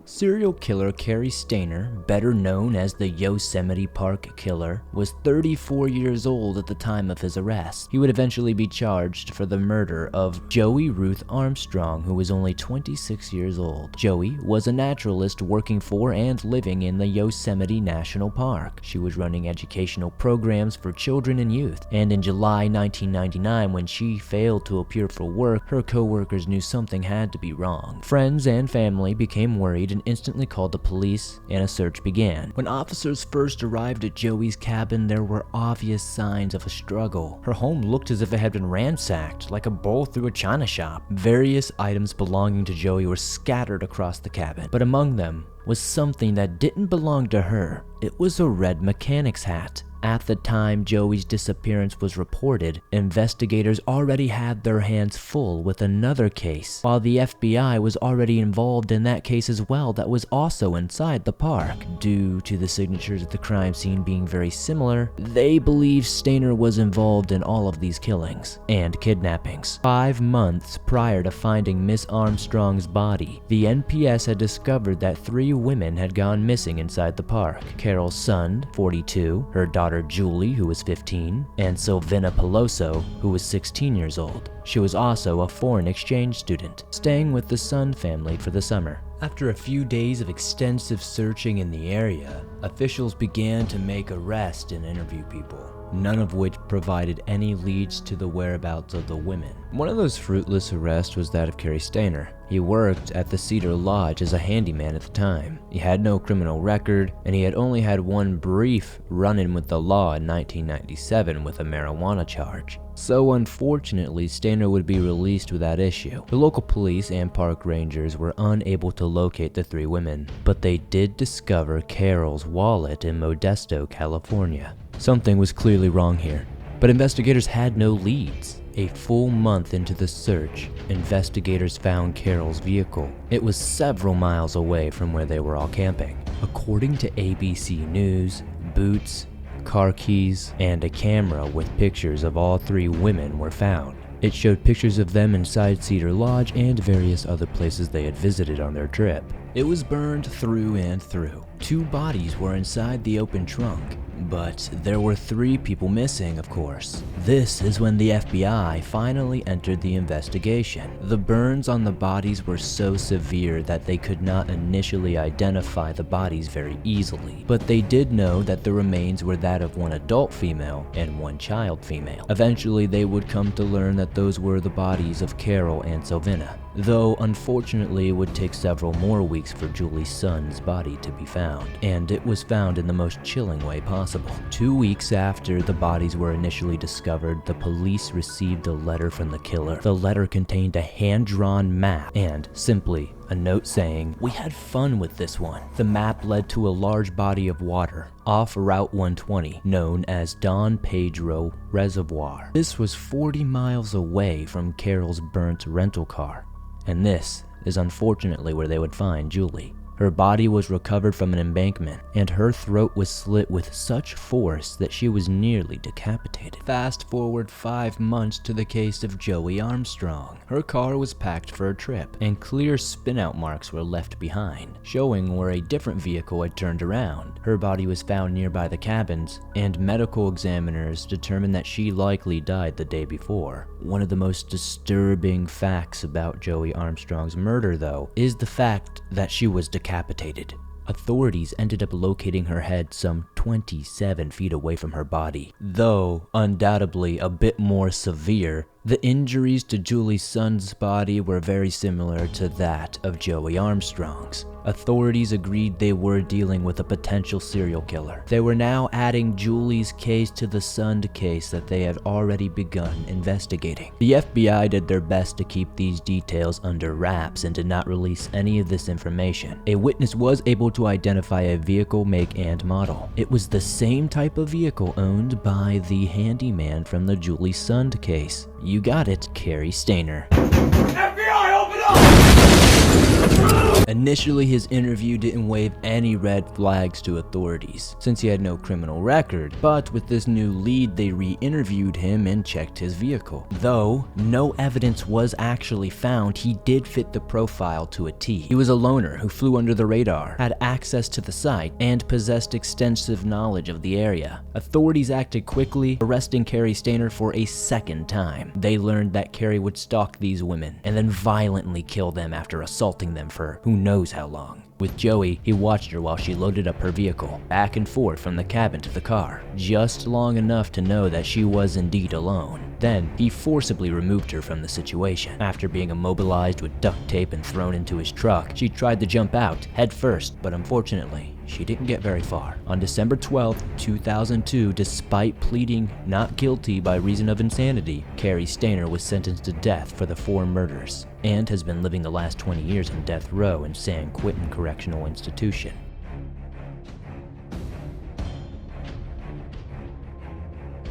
Serial killer Cary Stayner, better known as the Yosemite Park Killer, was 34 years old at the time of his arrest. He would eventually be charged for the murder of Joey Ruth Armstrong, who was only 26 years old. Joey was a naturalist working for and living in the Yosemite National Park. She was running educational programs for children and youth, and in July 1999, when she failed to appear for work, her co-workers knew something had to be wrong. Friends and family became worried and instantly called the police, and a search began. When officers first arrived at Joey's cabin, there were obvious signs of a struggle. Her home looked as if it had been ransacked, like a bull through a china shop. Various items belonging to Joey were scattered across the cabin, but among them was something that didn't belong to her. It was a red mechanic's hat. At the time Joey's disappearance was reported, investigators already had their hands full with another case, while the FBI was already involved in that case as well that was also inside the park. Due to the signatures at the crime scene being very similar, they believe Stayner was involved in all of these killings and kidnappings. 5 months prior to finding Miss Armstrong's body, the NPS had discovered that 3 women had gone missing inside the park. Carol Sund, 42, her daughter Julie, who was 15, and Sylvina Peloso, who was 16 years old. She was also a foreign exchange student, staying with the Sund family for the summer. After a few days of extensive searching in the area, officials began to make arrests and interview people, none of which provided any leads to the whereabouts of the women. One of those fruitless arrests was that of Cary Stayner. He worked at the Cedar Lodge as a handyman at the time. He had no criminal record, and he had only had one brief run-in with the law in 1997 with a marijuana charge. So unfortunately, Stayner would be released without issue. The local police and park rangers were unable to locate the 3 women, but they did discover Carol's wallet in Modesto, California. Something was clearly wrong here, but investigators had no leads. A full month into the search, investigators found Carol's vehicle. It was several miles away from where they were all camping. According to ABC News, boots, car keys, and a camera with pictures of all 3 women were found. It showed pictures of them inside Cedar Lodge and various other places they had visited on their trip. It was burned through and through. 2 bodies were inside the open trunk, but there were 3 people missing, of course. This is when the FBI finally entered the investigation. The burns on the bodies were so severe that they could not initially identify the bodies very easily, but they did know that the remains were that of 1 adult female and 1 child female. Eventually, they would come to learn that those were the bodies of Carol and Sylvina, though unfortunately it would take several more weeks for Julie Sund's body to be found, and it was found in the most chilling way possible. 2 weeks after the bodies were initially discovered, the police received a letter from the killer. The letter contained a hand-drawn map and simply a note saying, "We had fun with this one." The map led to a large body of water off Route 120, known as Don Pedro Reservoir. This was 40 miles away from Carol's burnt rental car, and this is unfortunately where they would find Julie. Her body was recovered from an embankment, and her throat was slit with such force that she was nearly decapitated. decapitated. Fast forward 5 months to the case of Joey Armstrong. Her car was packed for a trip, and clear spin-out marks were left behind, showing where a different vehicle had turned around. Her body was found nearby the cabins, and medical examiners determined that she likely died the day before. One of the most disturbing facts about Joey Armstrong's murder, though, is the fact that she was decapitated. Authorities ended up locating her head some 27 feet away from her body. Though undoubtedly a bit more severe, the injuries to Julie's son's body were very similar to that of Joey Armstrong's. Authorities agreed they were dealing with a potential serial killer. They were now adding Julie's case to the Sund case that they had already begun investigating. The FBI did their best to keep these details under wraps and did not release any of this information. A witness was able to identify a vehicle make and model. It was the same type of vehicle owned by the handyman from the Julie Sund case. You got it, Cary Stayner. FBI, open up! Initially, his interview didn't wave any red flags to authorities, since he had no criminal record, but with this new lead, they re-interviewed him and checked his vehicle. Though no evidence was actually found, he did fit the profile to a T. He was a loner who flew under the radar, had access to the site, and possessed extensive knowledge of the area. Authorities acted quickly, arresting Cary Stayner for a second time. They learned that Cary would stalk these women and then violently kill them after assaulting them for who knows how long. With Joey, he watched her while she loaded up her vehicle, back and forth from the cabin to the car, just long enough to know that she was indeed alone. Then, he forcibly removed her from the situation. After being immobilized with duct tape and thrown into his truck, she tried to jump out, head first, but unfortunately, she didn't get very far. On December 12, 2002, despite pleading not guilty by reason of insanity, Cary Stayner was sentenced to death for the 4 murders and has been living the last 20 years on death row in San Quentin Correctional Institution.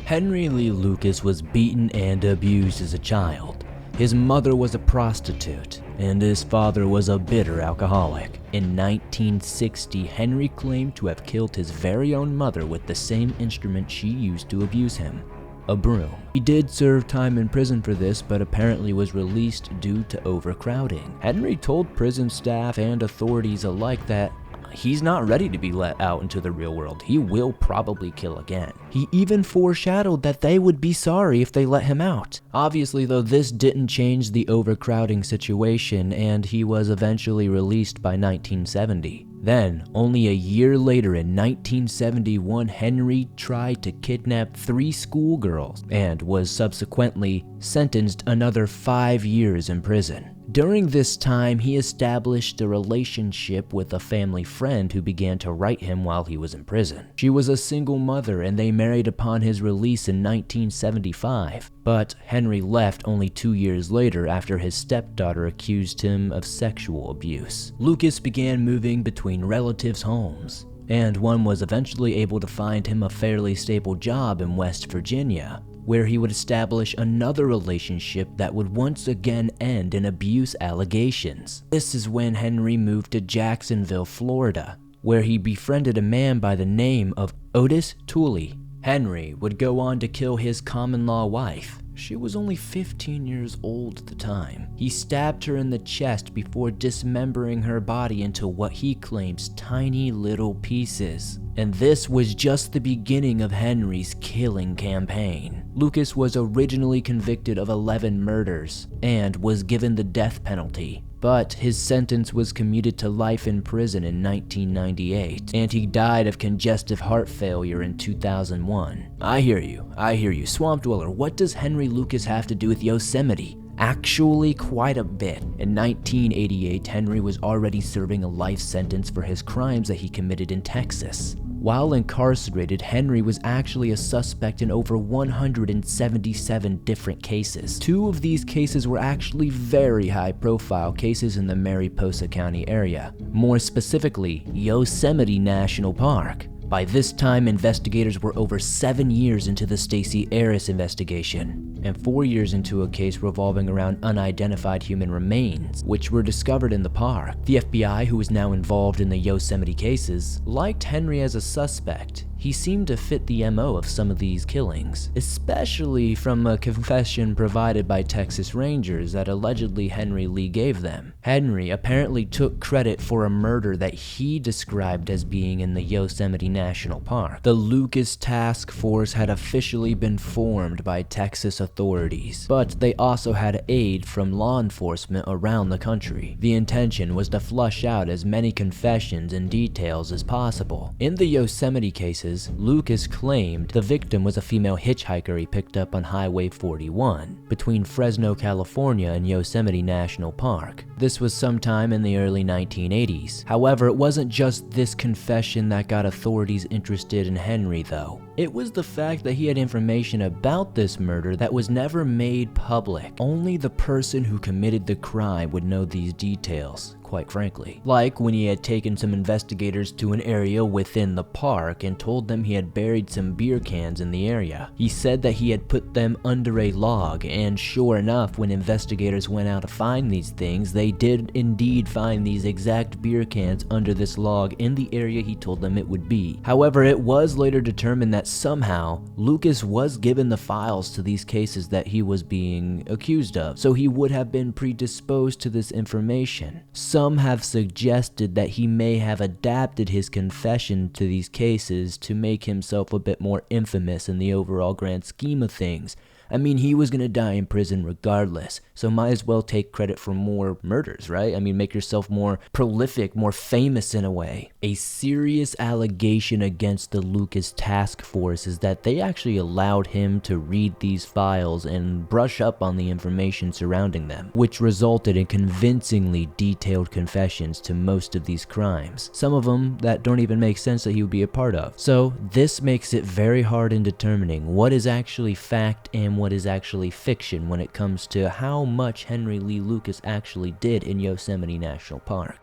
Henry Lee Lucas was beaten and abused as a child. His mother was a prostitute, and his father was a bitter alcoholic. In 1960, Henry claimed to have killed his very own mother with the same instrument she used to abuse him, a broom. He did serve time in prison for this, but apparently was released due to overcrowding. Henry told prison staff and authorities alike that he's not ready to be let out into the real world. He will probably kill again. He even foreshadowed that they would be sorry if they let him out. Obviously, though, this didn't change the overcrowding situation, and he was eventually released by 1970. Then, only a year later in 1971, Henry tried to kidnap 3 schoolgirls and was subsequently sentenced another 5 years in prison. During this time, he established a relationship with a family friend who began to write him while he was in prison. She was a single mother, and they married upon his release in 1975. But Henry left only 2 years later after his stepdaughter accused him of sexual abuse. Lucas began moving between relatives' homes, and one was eventually able to find him a fairly stable job in West Virginia, where he would establish another relationship that would once again end in abuse allegations. This is when Henry moved to Jacksonville, Florida, where he befriended a man by the name of Otis Tooley. Henry would go on to kill his common-law wife. She was only 15 years old at the time. He stabbed her in the chest before dismembering her body into what he claims tiny little pieces. And this was just the beginning of Henry's killing campaign. Lucas was originally convicted of 11 murders and was given the death penalty, but his sentence was commuted to life in prison in 1998, and he died of congestive heart failure in 2001. I hear you, Swamp Dweller, what does Henry Lucas have to do with Yosemite? Actually, quite a bit. In 1988, Henry was already serving a life sentence for his crimes that he committed in Texas. While incarcerated, Henry was actually a suspect in over 177 different cases. 2 of these cases were actually very high-profile cases in the Mariposa County area, more specifically, Yosemite National Park. By this time, investigators were over 7 years into the Stacey Harris investigation, and 4 years into a case revolving around unidentified human remains, which were discovered in the park. The FBI, who was now involved in the Yosemite cases, liked Henry as a suspect. he seemed to fit the MO of some of these killings, especially from a confession provided by Texas Rangers that allegedly Henry Lee gave them. Henry apparently took credit for a murder that he described as being in the Yosemite National Park. The Lucas Task Force had officially been formed by Texas authorities, but they also had aid from law enforcement around the country. The intention was to flush out as many confessions and details as possible. In the Yosemite cases, Lucas claimed the victim was a female hitchhiker he picked up on Highway 41 between Fresno, California and Yosemite National Park. This was sometime in the early 1980s. However, it wasn't just this confession that got authorities interested in Henry, though. It was the fact that he had information about this murder that was never made public. Only the person who committed the crime would know these details, quite frankly. Like when he had taken some investigators to an area within the park and told them he had buried some beer cans in the area. He said that he had put them under a log, and sure enough, when investigators went out to find these things, they did indeed find these exact beer cans under this log in the area he told them it would be. However, it was later determined that somehow Lucas was given the files to these cases that he was being accused of, so he would have been predisposed to this information. Some have suggested that he may have adapted his confession to these cases to make himself a bit more infamous in the overall grand scheme of things. I mean, he was gonna die in prison regardless, so might as well take credit for more murders, right? I mean, make yourself more prolific, more famous in a way. A serious allegation against the Lucas Task Force is that they actually allowed him to read these files and brush up on the information surrounding them, which resulted in convincingly detailed confessions to most of these crimes, some of them that don't even make sense that he would be a part of. So this makes it very hard in determining what is actually fact and what is actually fiction when it comes to how much Henry Lee Lucas actually did in Yosemite National Park.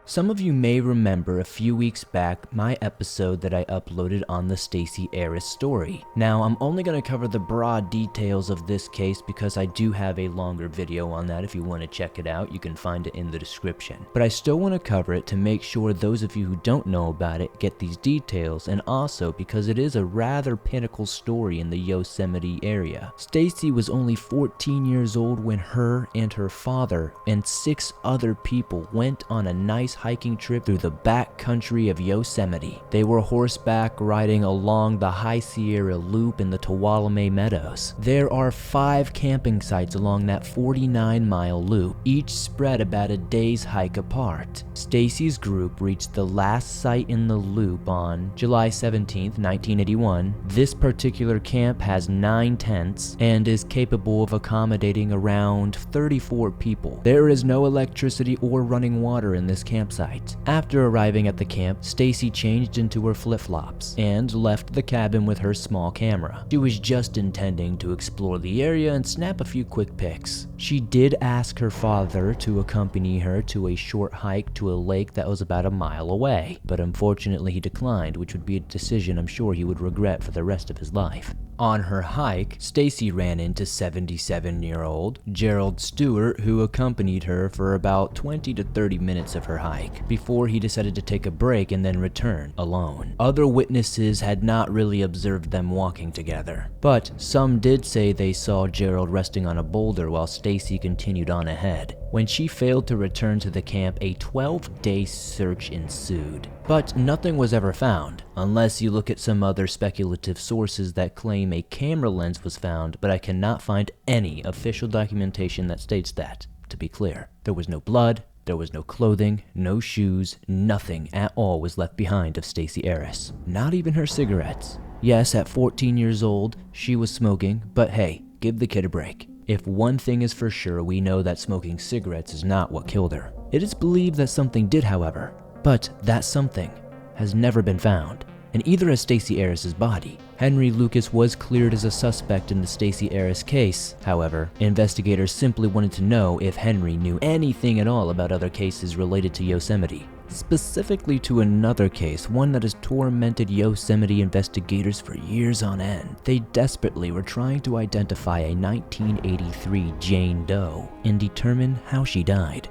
Some of you may remember a few weeks back my episode that I uploaded on the Stacey Harris story. Now, I'm only going to cover the broad details of this case because I do have a longer video on that. If you want to check it out, you can find it in the description. But I still want to cover it to make sure those of you who don't know about it get these details, and also because it is a rather pinnacle story in the Yosemite area. Stacey was only 14 years old when her and her father and 6 other people went on a nice hiking trip through the back country of Yosemite. They were horseback riding along the High Sierra Loop in the Tuolumne Meadows. There are 5 camping sites along that 49-mile loop, each spread about a day's hike apart. Stacey's group reached the last site in the loop on July 17, 1981. This particular camp has 9 tents and is capable of accommodating around 34 people. There is no electricity or running water in this campsite. After arriving at the camp, Stacey changed into her flip-flops and left the cabin with her small camera. She was just intending to explore the area and snap a few quick pics. She did ask her father to accompany her to a short hike to a lake that was about a mile away, but unfortunately he declined, which would be a decision I'm sure he would regret for the rest of his life. On her hike, Stacey ran into 77-year-old Gerald Stewart, who accompanied her for about 20 to 30 minutes of her hike, before he decided to take a break and then return alone. Other witnesses had not really observed them walking together, but some did say they saw Gerald resting on a boulder while Stacey continued on ahead. When she failed to return to the camp, a 12-day search ensued. But nothing was ever found, unless you look at some other speculative sources that claim a camera lens was found, but I cannot find any official documentation that states that, to be clear. There was no blood, there was no clothing, no shoes, nothing at all was left behind of Stacey Harris. Not even her cigarettes. Yes, at 14 years old, she was smoking, but hey, give the kid a break. If one thing is for sure, we know that smoking cigarettes is not what killed her. It is believed that something did, however, but that something has never been found, and either has Stacey Harris's body. Henry Lucas was cleared as a suspect in the Stacey Harris case. However, investigators simply wanted to know if Henry knew anything at all about other cases related to Yosemite. Specifically to another case, one that has tormented Yosemite investigators for years on end. They desperately were trying to identify a 1983 Jane Doe and determine how she died.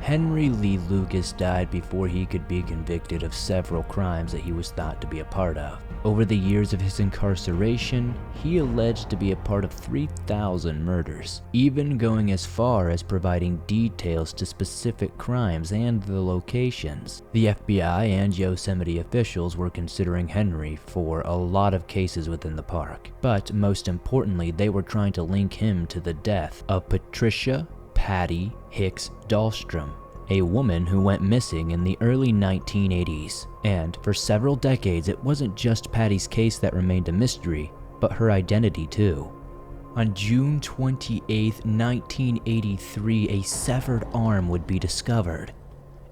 Henry Lee Lucas died before he could be convicted of several crimes that he was thought to be a part of. Over the years of his incarceration, he alleged to be a part of 3,000 murders, even going as far as providing details to specific crimes and the locations. The FBI and Yosemite officials were considering Henry for a lot of cases within the park, but most importantly, they were trying to link him to the death of Patricia Patty Hicks Dahlstrom, a woman who went missing in the early 1980s. And for several decades, it wasn't just Patty's case that remained a mystery, but her identity too. On June 28, 1983, a severed arm would be discovered.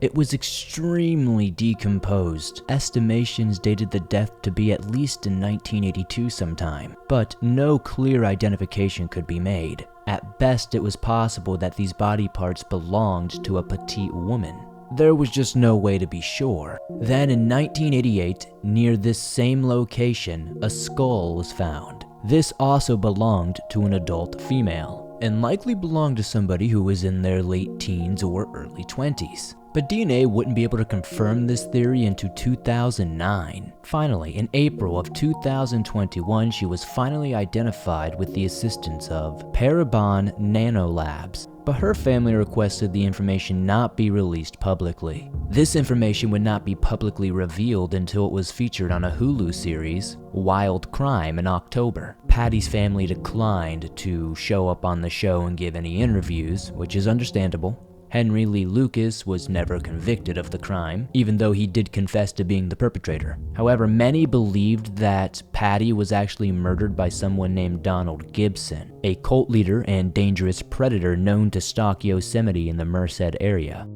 It was extremely decomposed. Estimations dated the death to be at least in 1982 sometime, but no clear identification could be made. At best, it was possible that these body parts belonged to a petite woman. There was just no way to be sure. Then in 1988, near this same location, a skull was found. This also belonged to an adult female, and likely belonged to somebody who was in their late teens or early 20s. But DNA wouldn't be able to confirm this theory until 2009. Finally, in April of 2021, she was finally identified with the assistance of Parabon Nanolabs, but her family requested the information not be released publicly. This information would not be publicly revealed until it was featured on a Hulu series, Wild Crime, in October. Patty's family declined to show up on the show and give any interviews, which is understandable. Henry Lee Lucas was never convicted of the crime, even though he did confess to being the perpetrator. However, many believed that Patty was actually murdered by someone named Donald Gibson, a cult leader and dangerous predator known to stalk Yosemite in the Merced area.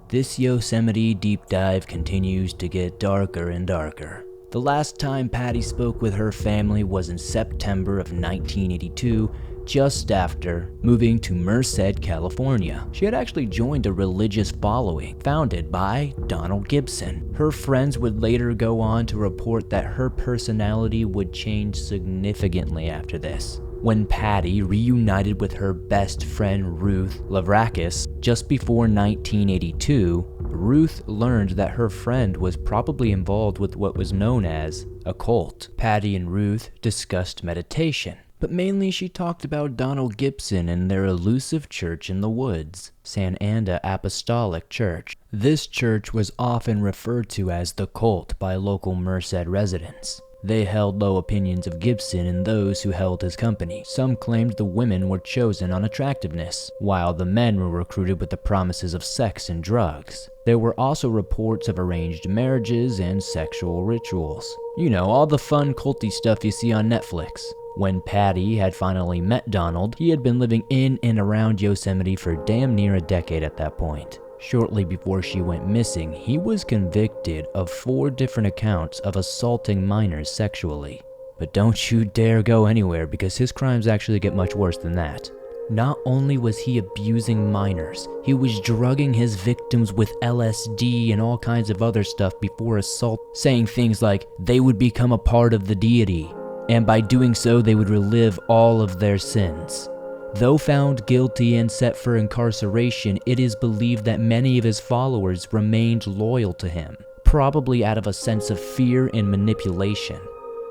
This Yosemite deep dive continues to get darker and darker. The last time Patty spoke with her family was in September of 1982, just after moving to Merced, California. She had actually joined a religious following founded by Donald Gibson. Her friends would later go on to report that her personality would change significantly after this. When Patty reunited with her best friend Ruth Lavrakis just before 1982, Ruth learned that her friend was probably involved with what was known as a cult. Patty and Ruth discussed meditation, but mainly she talked about Donald Gibson and their elusive church in the woods, San Anda Apostolic Church. This church was often referred to as the cult by local Merced residents. They held low opinions of Gibson and those who held his company. Some claimed the women were chosen on attractiveness, while the men were recruited with the promises of sex and drugs. There were also reports of arranged marriages and sexual rituals. You know, all the fun culty stuff you see on Netflix. When Patty had finally met Donald, he had been living in and around Yosemite for damn near a decade at that point. Shortly before she went missing, he was convicted of 4 different accounts of assaulting minors sexually. But don't you dare go anywhere, because his crimes actually get much worse than that. Not only was he abusing minors, he was drugging his victims with LSD and all kinds of other stuff before assault, saying things like they would become a part of the deity, and by doing so they would relive all of their sins. Though found guilty and set for incarceration, it is believed that many of his followers remained loyal to him, probably out of a sense of fear and manipulation.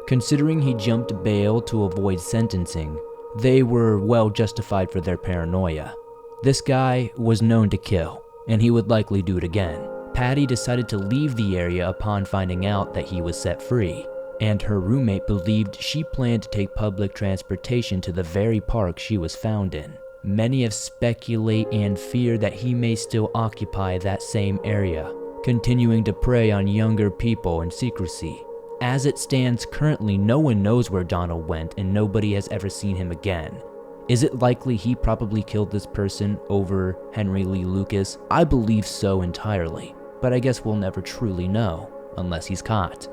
Considering he jumped bail to avoid sentencing, they were well justified for their paranoia. This guy was known to kill, and he would likely do it again. Patty decided to leave the area upon finding out that he was set free, and her roommate believed she planned to take public transportation to the very park she was found in. Many have speculate and fear that he may still occupy that same area, continuing to prey on younger people in secrecy. As it stands currently, no one knows where Donald went and nobody has ever seen him again. Is it likely he probably killed this person over Henry Lee Lucas? I believe so entirely, but I guess we'll never truly know unless he's caught.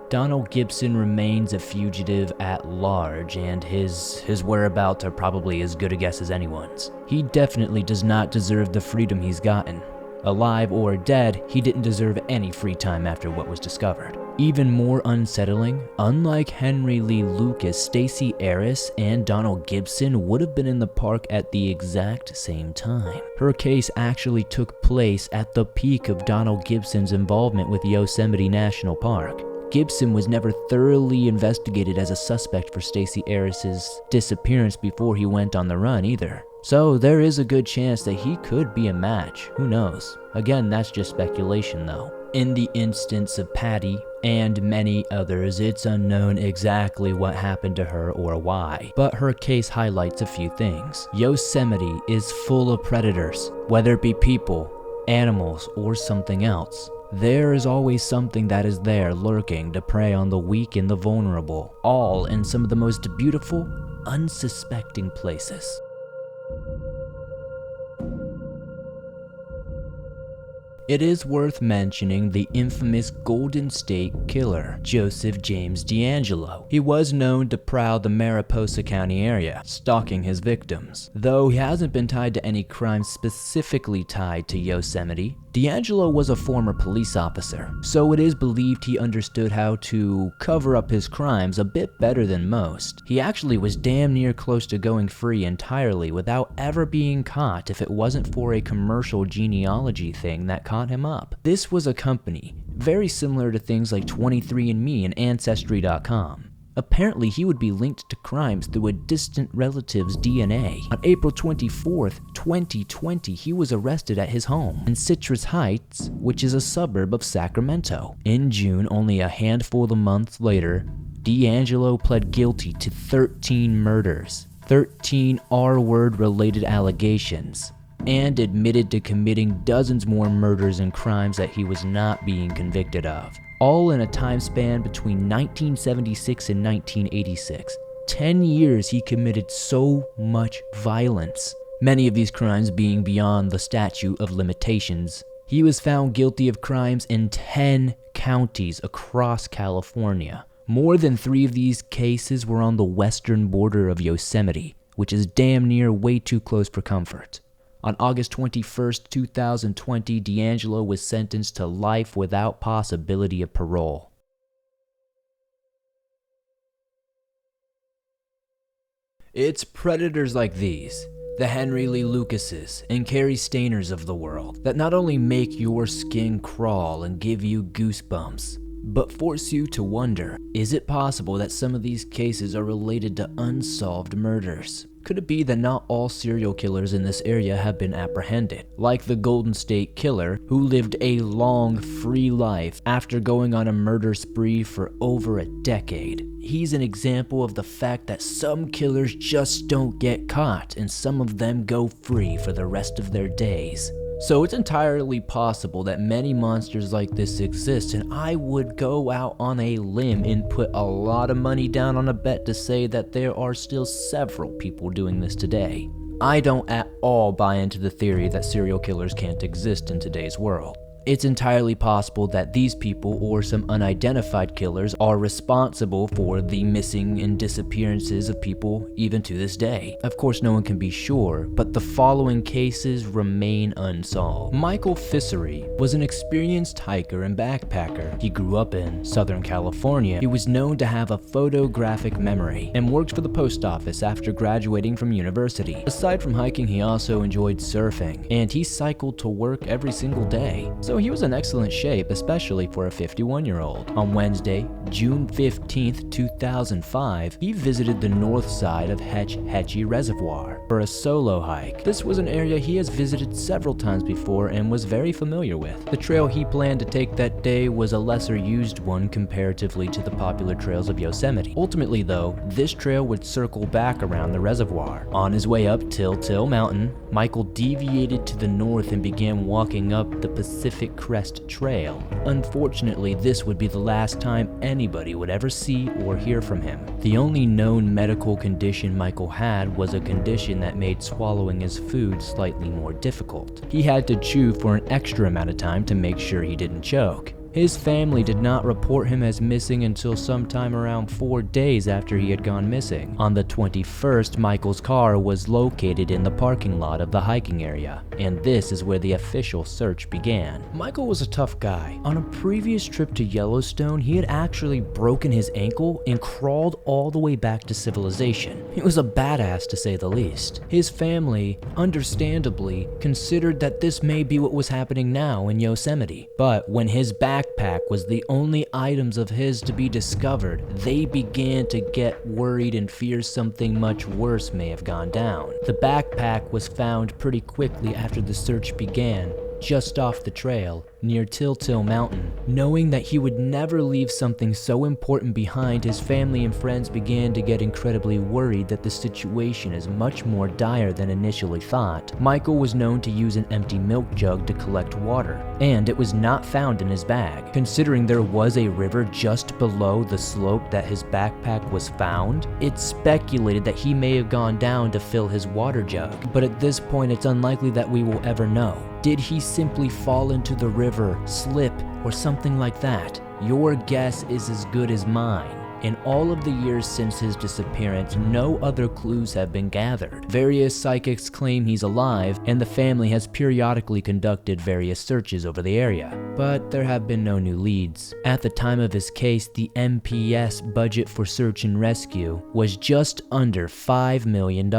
Donald Gibson remains a fugitive at large, and his whereabouts are probably as good a guess as anyone's. He definitely does not deserve the freedom he's gotten. Alive or dead, he didn't deserve any free time after what was discovered. Even more unsettling, unlike Henry Lee Lucas, Stacey Harris and Donald Gibson would have been in the park at the exact same time. Her case actually took place at the peak of Donald Gibson's involvement with Yosemite National Park. Gibson was never thoroughly investigated as a suspect for Stacey Harris's disappearance before he went on the run either. So there is a good chance that he could be a match, who knows? Again, that's just speculation though. In the instance of Patty and many others, it's unknown exactly what happened to her or why, but her case highlights a few things. Yosemite is full of predators, whether it be people, animals, or something else. There is always something that is there lurking to prey on the weak and the vulnerable, all in some of the most beautiful, unsuspecting places. It is worth mentioning the infamous Golden State Killer, Joseph James DeAngelo. He was known to prowl the Mariposa County area, stalking his victims. Though he hasn't been tied to any crime specifically tied to Yosemite, DeAngelo was a former police officer, so it is believed he understood how to cover up his crimes a bit better than most. He actually was damn near close to going free entirely without ever being caught if it wasn't for a commercial genealogy thing that caught him up. This was a company very similar to things like 23andMe and Ancestry.com. Apparently, he would be linked to crimes through a distant relative's DNA. On April 24th, 2020, he was arrested at his home in Citrus Heights, which is a suburb of Sacramento. In June, only a handful of months later, DeAngelo pled guilty to 13 murders, 13 R-word related allegations, and admitted to committing dozens more murders and crimes that he was not being convicted of. All in a time span between 1976 and 1986. 10 years he committed so much violence, many of these crimes being beyond the statute of limitations. He was found guilty of crimes in 10 counties across California. More than 3 of these cases were on the western border of Yosemite, which is damn near way too close for comfort. On August 21st, 2020, DeAngelo was sentenced to life without possibility of parole. It's predators like these, the Henry Lee Lucases and Cary Stainers of the world, that not only make your skin crawl and give you goosebumps, but force you to wonder, is it possible that some of these cases are related to unsolved murders? Could it be that not all serial killers in this area have been apprehended? Like the Golden State Killer, who lived a long, free life after going on a murder spree for over a decade. He's an example of the fact that some killers just don't get caught, and some of them go free for the rest of their days. So it's entirely possible that many monsters like this exist, and I would go out on a limb and put a lot of money down on a bet to say that there are still several people doing this today. I don't at all buy into the theory that serial killers can't exist in today's world. It's entirely possible that these people or some unidentified killers are responsible for the missing and disappearances of people even to this day. Of course, no one can be sure, but the following cases remain unsolved. Michael Fissery was an experienced hiker and backpacker. He grew up in Southern California. He was known to have a photographic memory and worked for the post office after graduating from university. Aside from hiking, he also enjoyed surfing, and he cycled to work every single day. So he was in excellent shape, especially for a 51-year-old. On Wednesday, June 15th, 2005, he visited the north side of Hetch Hetchy Reservoir for a solo hike. This was an area he has visited several times before and was very familiar with. The trail he planned to take that day was a lesser used one comparatively to the popular trails of Yosemite. Ultimately though, this trail would circle back around the reservoir. On his way up Till Mountain, Michael deviated to the north and began walking up the Pacific Crest Trail. Unfortunately, this would be the last time anybody would ever see or hear from him. The only known medical condition Michael had was a condition that made swallowing his food slightly more difficult. He had to chew for an extra amount of time to make sure he didn't choke. His family did not report him as missing until sometime around 4 days after he had gone missing. On the 21st, Michael's car was located in the parking lot of the hiking area, and this is where the official search began. Michael was a tough guy. On a previous trip to Yellowstone, he had actually broken his ankle and crawled all the way back to civilization. He was a badass to say the least. His family, understandably, considered that this may be what was happening now in Yosemite. But when his backpack was the only items of his to be discovered, they began to get worried and fear something much worse may have gone down. The backpack was found pretty quickly after the search began, just off the trail near Till Mountain. Knowing that he would never leave something so important behind, his family and friends began to get incredibly worried that the situation is much more dire than initially thought. Michael was known to use an empty milk jug to collect water, and it was not found in his bag. Considering there was a river just below the slope that his backpack was found, it's speculated that he may have gone down to fill his water jug, but at this point it's unlikely that we will ever know. Did he simply fall into the river, slip, or something like that? Your guess is as good as mine. In all of the years since his disappearance, no other clues have been gathered. Various psychics claim he's alive, and the family has periodically conducted various searches over the area, but there have been no new leads. At the time of his case, the NPS budget for search and rescue was just under $5 million,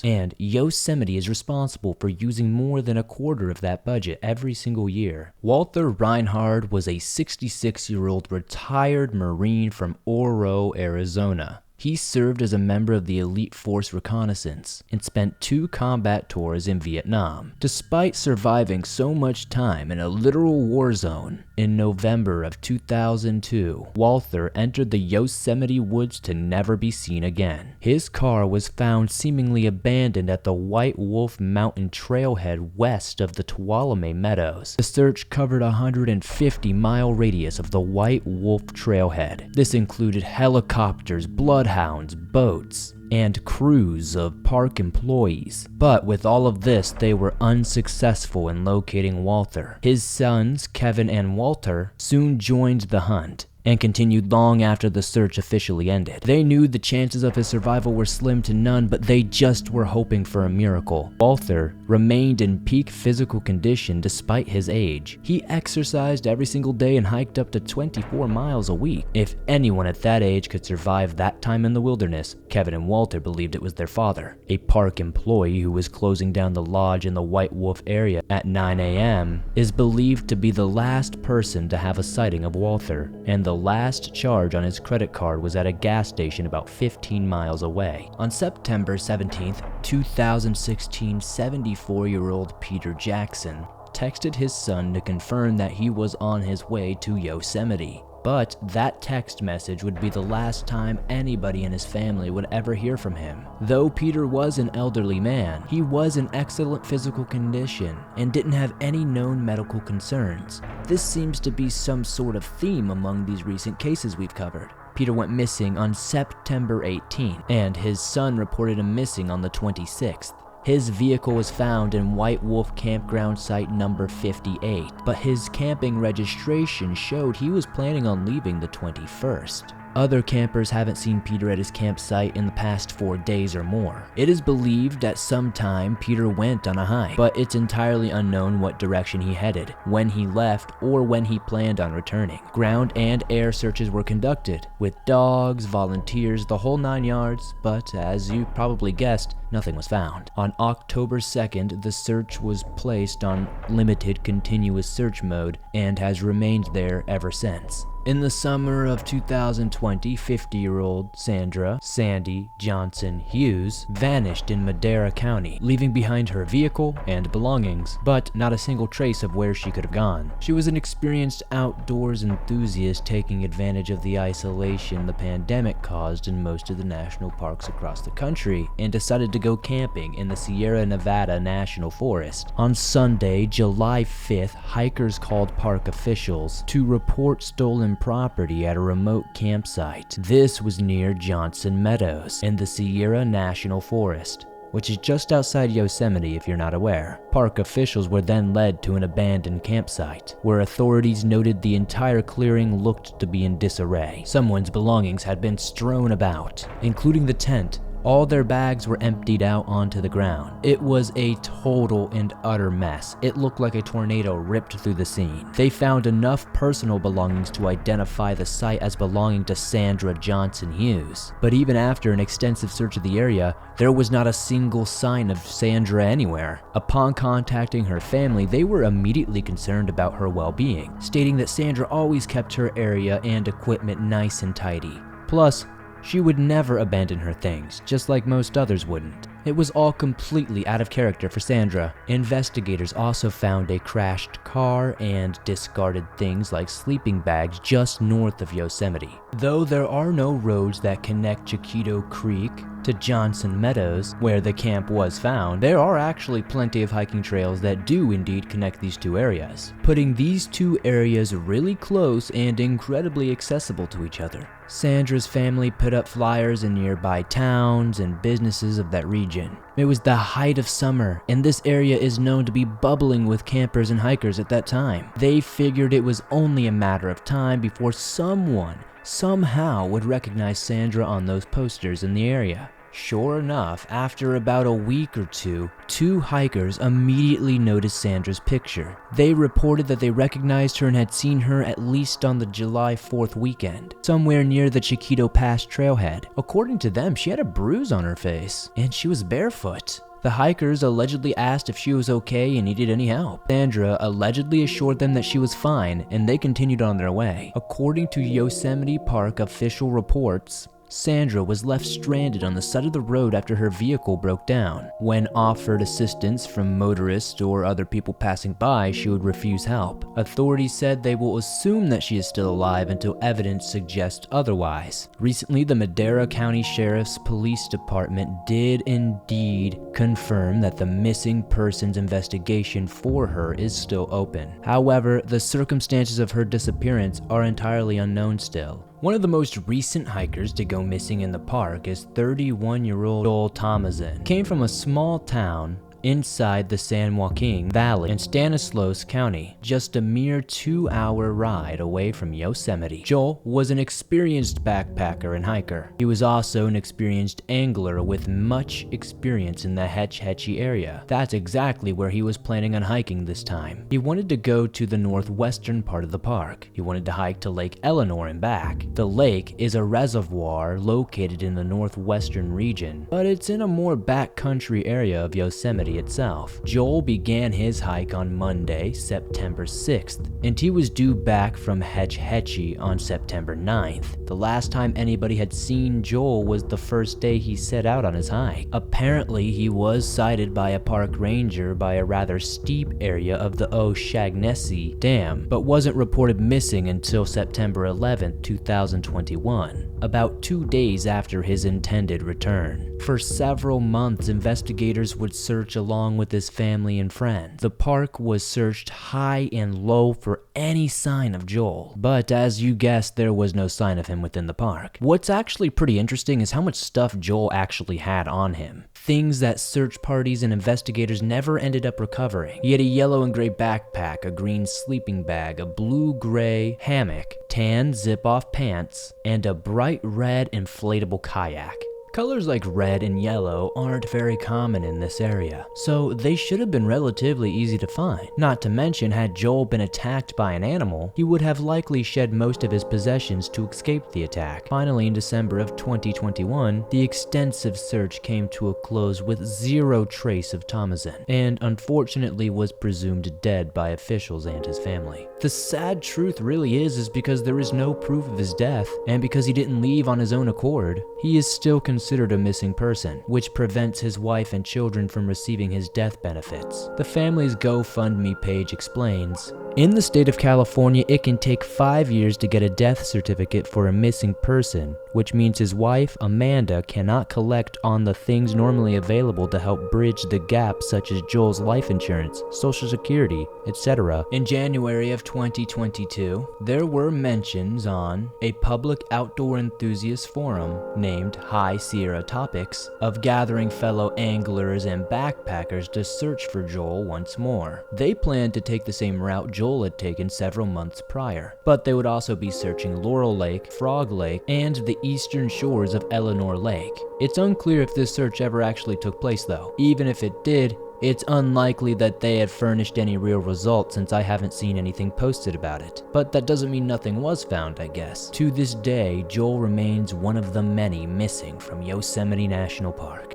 and Yosemite is responsible for using more than a quarter of that budget every single year. Walter Reinhard was a 66-year-old retired Marine from Oro, Arizona. He served as a member of the Elite Force Reconnaissance and spent 2 combat tours in Vietnam. Despite surviving so much time in a literal war zone, in November of 2002, Walther entered the Yosemite woods to never be seen again. His car was found seemingly abandoned at the White Wolf Mountain trailhead west of the Tuolumne Meadows. The search covered a 150-mile radius of the White Wolf trailhead. This included helicopters, bloodhounds, boats, and crews of park employees. But with all of this, they were unsuccessful in locating Walther. His sons, Kevin and Walter, soon joined the hunt and continued long after the search officially ended. They knew the chances of his survival were slim to none, but they just were hoping for a miracle. Walther remained in peak physical condition despite his age. He exercised every single day and hiked up to 24 miles a week. If anyone at that age could survive that time in the wilderness, Kevin and Walter believed it was their father. A park employee who was closing down the lodge in the White Wolf area at 9 a.m. is believed to be the last person to have a sighting of Walther, and the last charge on his credit card was at a gas station about 15 miles away. On September 17th, 2016, 74-year-old Peter Jackson texted his son to confirm that he was on his way to Yosemite. But that text message would be the last time anybody in his family would ever hear from him. Though Peter was an elderly man, he was in excellent physical condition and didn't have any known medical concerns. This seems to be some sort of theme among these recent cases we've covered. Peter went missing on September 18th, and his son reported him missing on the 26th. His vehicle was found in White Wolf Campground Site number 58, but his camping registration showed he was planning on leaving the 21st. Other campers haven't seen Peter at his campsite in the past 4 days or more. It is believed at some time Peter went on a hike, but it's entirely unknown what direction he headed, when he left, or when he planned on returning. Ground and air searches were conducted, with dogs, volunteers, the whole 9 yards, but as you probably guessed, nothing was found. On October 2nd, the search was placed on limited continuous search mode and has remained there ever since. In the summer of 2020, 50-year-old Sandra Sandy Johnson Hughes vanished in Madera County, leaving behind her vehicle and belongings, but not a single trace of where she could have gone. She was an experienced outdoors enthusiast taking advantage of the isolation the pandemic caused in most of the national parks across the country, and decided to go camping in the Sierra Nevada National Forest. On Sunday, July 5th, hikers called park officials to report stolen property at a remote campsite. This was near Johnson Meadows in the Sierra National Forest. which is just outside Yosemite if you're not aware. Park officials were then led to an abandoned campsite, where authorities noted the entire clearing looked to be in disarray. Someone's belongings had been strewn about, including the tent. All their bags were emptied out onto the ground. It was a total and utter mess. It looked like a tornado ripped through the scene. They found enough personal belongings to identify the site as belonging to Sandra Johnson Hughes. But even after an extensive search of the area, there was not a single sign of Sandra anywhere. Upon contacting her family, they were immediately concerned about her well-being, stating that Sandra always kept her area and equipment nice and tidy. Plus, she would never abandon her things, just like most others wouldn't. It was all completely out of character for Sandra. Investigators also found a crashed car and discarded things like sleeping bags just north of Yosemite. Though there are no roads that connect Chiquito Creek to Johnson Meadows, where the camp was found, there are actually plenty of hiking trails that do indeed connect these two areas, putting these two areas really close and incredibly accessible to each other. Sandra's family put up flyers in nearby towns and businesses of that region. It was the height of summer, and this area is known to be bubbling with campers and hikers at that time. They figured it was only a matter of time before someone, somehow, would recognize Sandra on those posters in the area. Sure enough, after about a week or two hikers immediately noticed Sandra's picture. They reported that they recognized her and had seen her at least on the July 4th weekend, somewhere near the Chiquito Pass trailhead. According to them, she had a bruise on her face, and she was barefoot. The hikers allegedly asked if she was okay and needed any help. Sandra allegedly assured them that she was fine, and they continued on their way. According to Yosemite Park official reports, Sandra was left stranded on the side of the road after her vehicle broke down. When offered assistance from motorists or other people passing by, she would refuse help. Authorities said they will assume that she is still alive until evidence suggests otherwise. Recently, the Madera County Sheriff's Police Department did indeed confirm that the missing persons investigation for her is still open. However, the circumstances of her disappearance are entirely unknown still. One of the most recent hikers to go missing in the park is 31-year-old Joel Thomason. Came from a small town inside the San Joaquin Valley in Stanislaus County, just a mere 2-hour ride away from Yosemite. Joel was an experienced backpacker and hiker. He was also an experienced angler with much experience in the Hetch Hetchy area. That's exactly where he was planning on hiking this time. He wanted to go to the northwestern part of the park. He wanted to hike to Lake Eleanor and back. The lake is a reservoir located in the northwestern region, but it's in a more backcountry area of Yosemite itself. Joel began his hike on Monday, September 6th, and he was due back from Hetch Hetchy on September 9th. The last time anybody had seen Joel was the first day he set out on his hike. Apparently, he was sighted by a park ranger by a rather steep area of the O'Shaughnessy Dam, but wasn't reported missing until September 11th, 2021, about 2 days after his intended return. For several months, investigators would search along with his family and friends. The park was searched high and low for any sign of Joel, but as you guessed, there was no sign of him within the park. What's actually pretty interesting is how much stuff Joel actually had on him. Things that search parties and investigators never ended up recovering. He had a yellow and gray backpack, a green sleeping bag, a blue-gray hammock, tan zip-off pants, and a bright red inflatable kayak. Colors like red and yellow aren't very common in this area, so they should have been relatively easy to find. Not to mention, had Joel been attacked by an animal, he would have likely shed most of his possessions to escape the attack. Finally, in December of 2021, the extensive search came to a close with zero trace of Thomason, and unfortunately was presumed dead by officials and his family. The sad truth really is because there is no proof of his death, and because he didn't leave on his own accord, he is still considered a missing person, which prevents his wife and children from receiving his death benefits. The family's GoFundMe page explains, In the state of California, it can take 5 years to get a death certificate for a missing person, which means his wife, Amanda, cannot collect on the things normally available to help bridge the gap, such as Joel's life insurance, social security, etc. In January of 2022, there were mentions on a public outdoor enthusiast forum named High Sierra Topics of gathering fellow anglers and backpackers to search for Joel once more. They planned to take the same route Joel had taken several months prior, but they would also be searching Laurel Lake, Frog Lake, and the eastern shores of Eleanor Lake. It's unclear if this search ever actually took place though. Even if it did, it's unlikely that they had furnished any real results since I haven't seen anything posted about it. But that doesn't mean nothing was found, I guess. To this day, Joel remains one of the many missing from Yosemite National Park.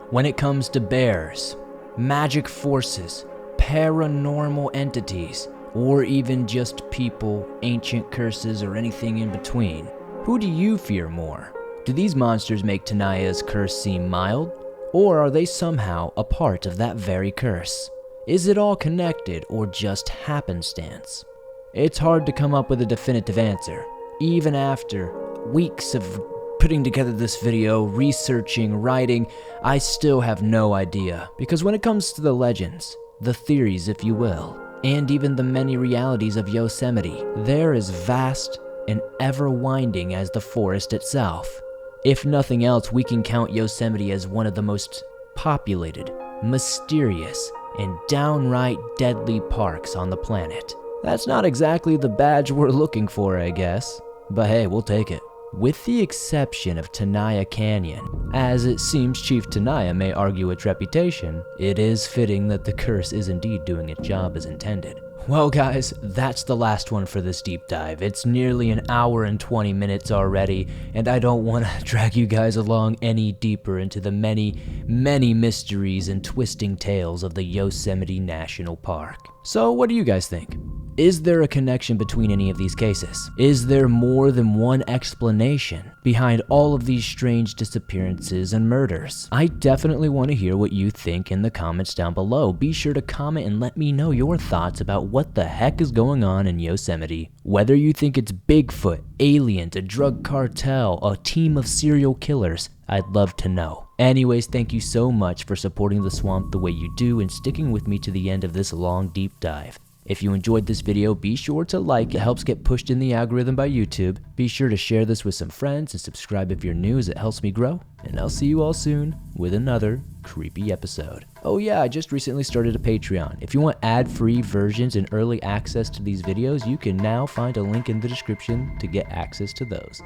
When it comes to bears, magic forces, paranormal entities, or even just people, ancient curses, or anything in between, who do you fear more? Do these monsters make Tanaya's curse seem mild? Or are they somehow a part of that very curse? Is it all connected or just happenstance? It's hard to come up with a definitive answer. Even after weeks of putting together this video, researching, writing, I still have no idea. Because when it comes to the legends, the theories if you will, and even the many realities of Yosemite, they're as vast and ever winding as the forest itself. If nothing else, we can count Yosemite as one of the most populated, mysterious, and downright deadly parks on the planet. That's not exactly the badge we're looking for, I guess. But hey, we'll take it. With the exception of Tenaya Canyon, as it seems Chief Tenaya may argue its reputation, it is fitting that the curse is indeed doing its job as intended. Well guys, that's the last one for this deep dive. It's nearly an hour and 20 minutes already, and I don't want to drag you guys along any deeper into the many, many mysteries and twisting tales of the Yosemite National Park. So what do you guys think? Is there a connection between any of these cases? Is there more than one explanation behind all of these strange disappearances and murders? I definitely want to hear what you think in the comments down below. Be sure to comment and let me know your thoughts about what the heck is going on in Yosemite. Whether you think it's Bigfoot, aliens, a drug cartel, a team of serial killers, I'd love to know. Anyways, thank you so much for supporting the swamp the way you do and sticking with me to the end of this long deep dive. If you enjoyed this video, be sure to like, it helps get pushed in the algorithm by YouTube. Be sure to share this with some friends and subscribe if you're new as it helps me grow. And I'll see you all soon with another creepy episode. Oh yeah, I just recently started a Patreon. If you want ad-free versions and early access to these videos, you can now find a link in the description to get access to those.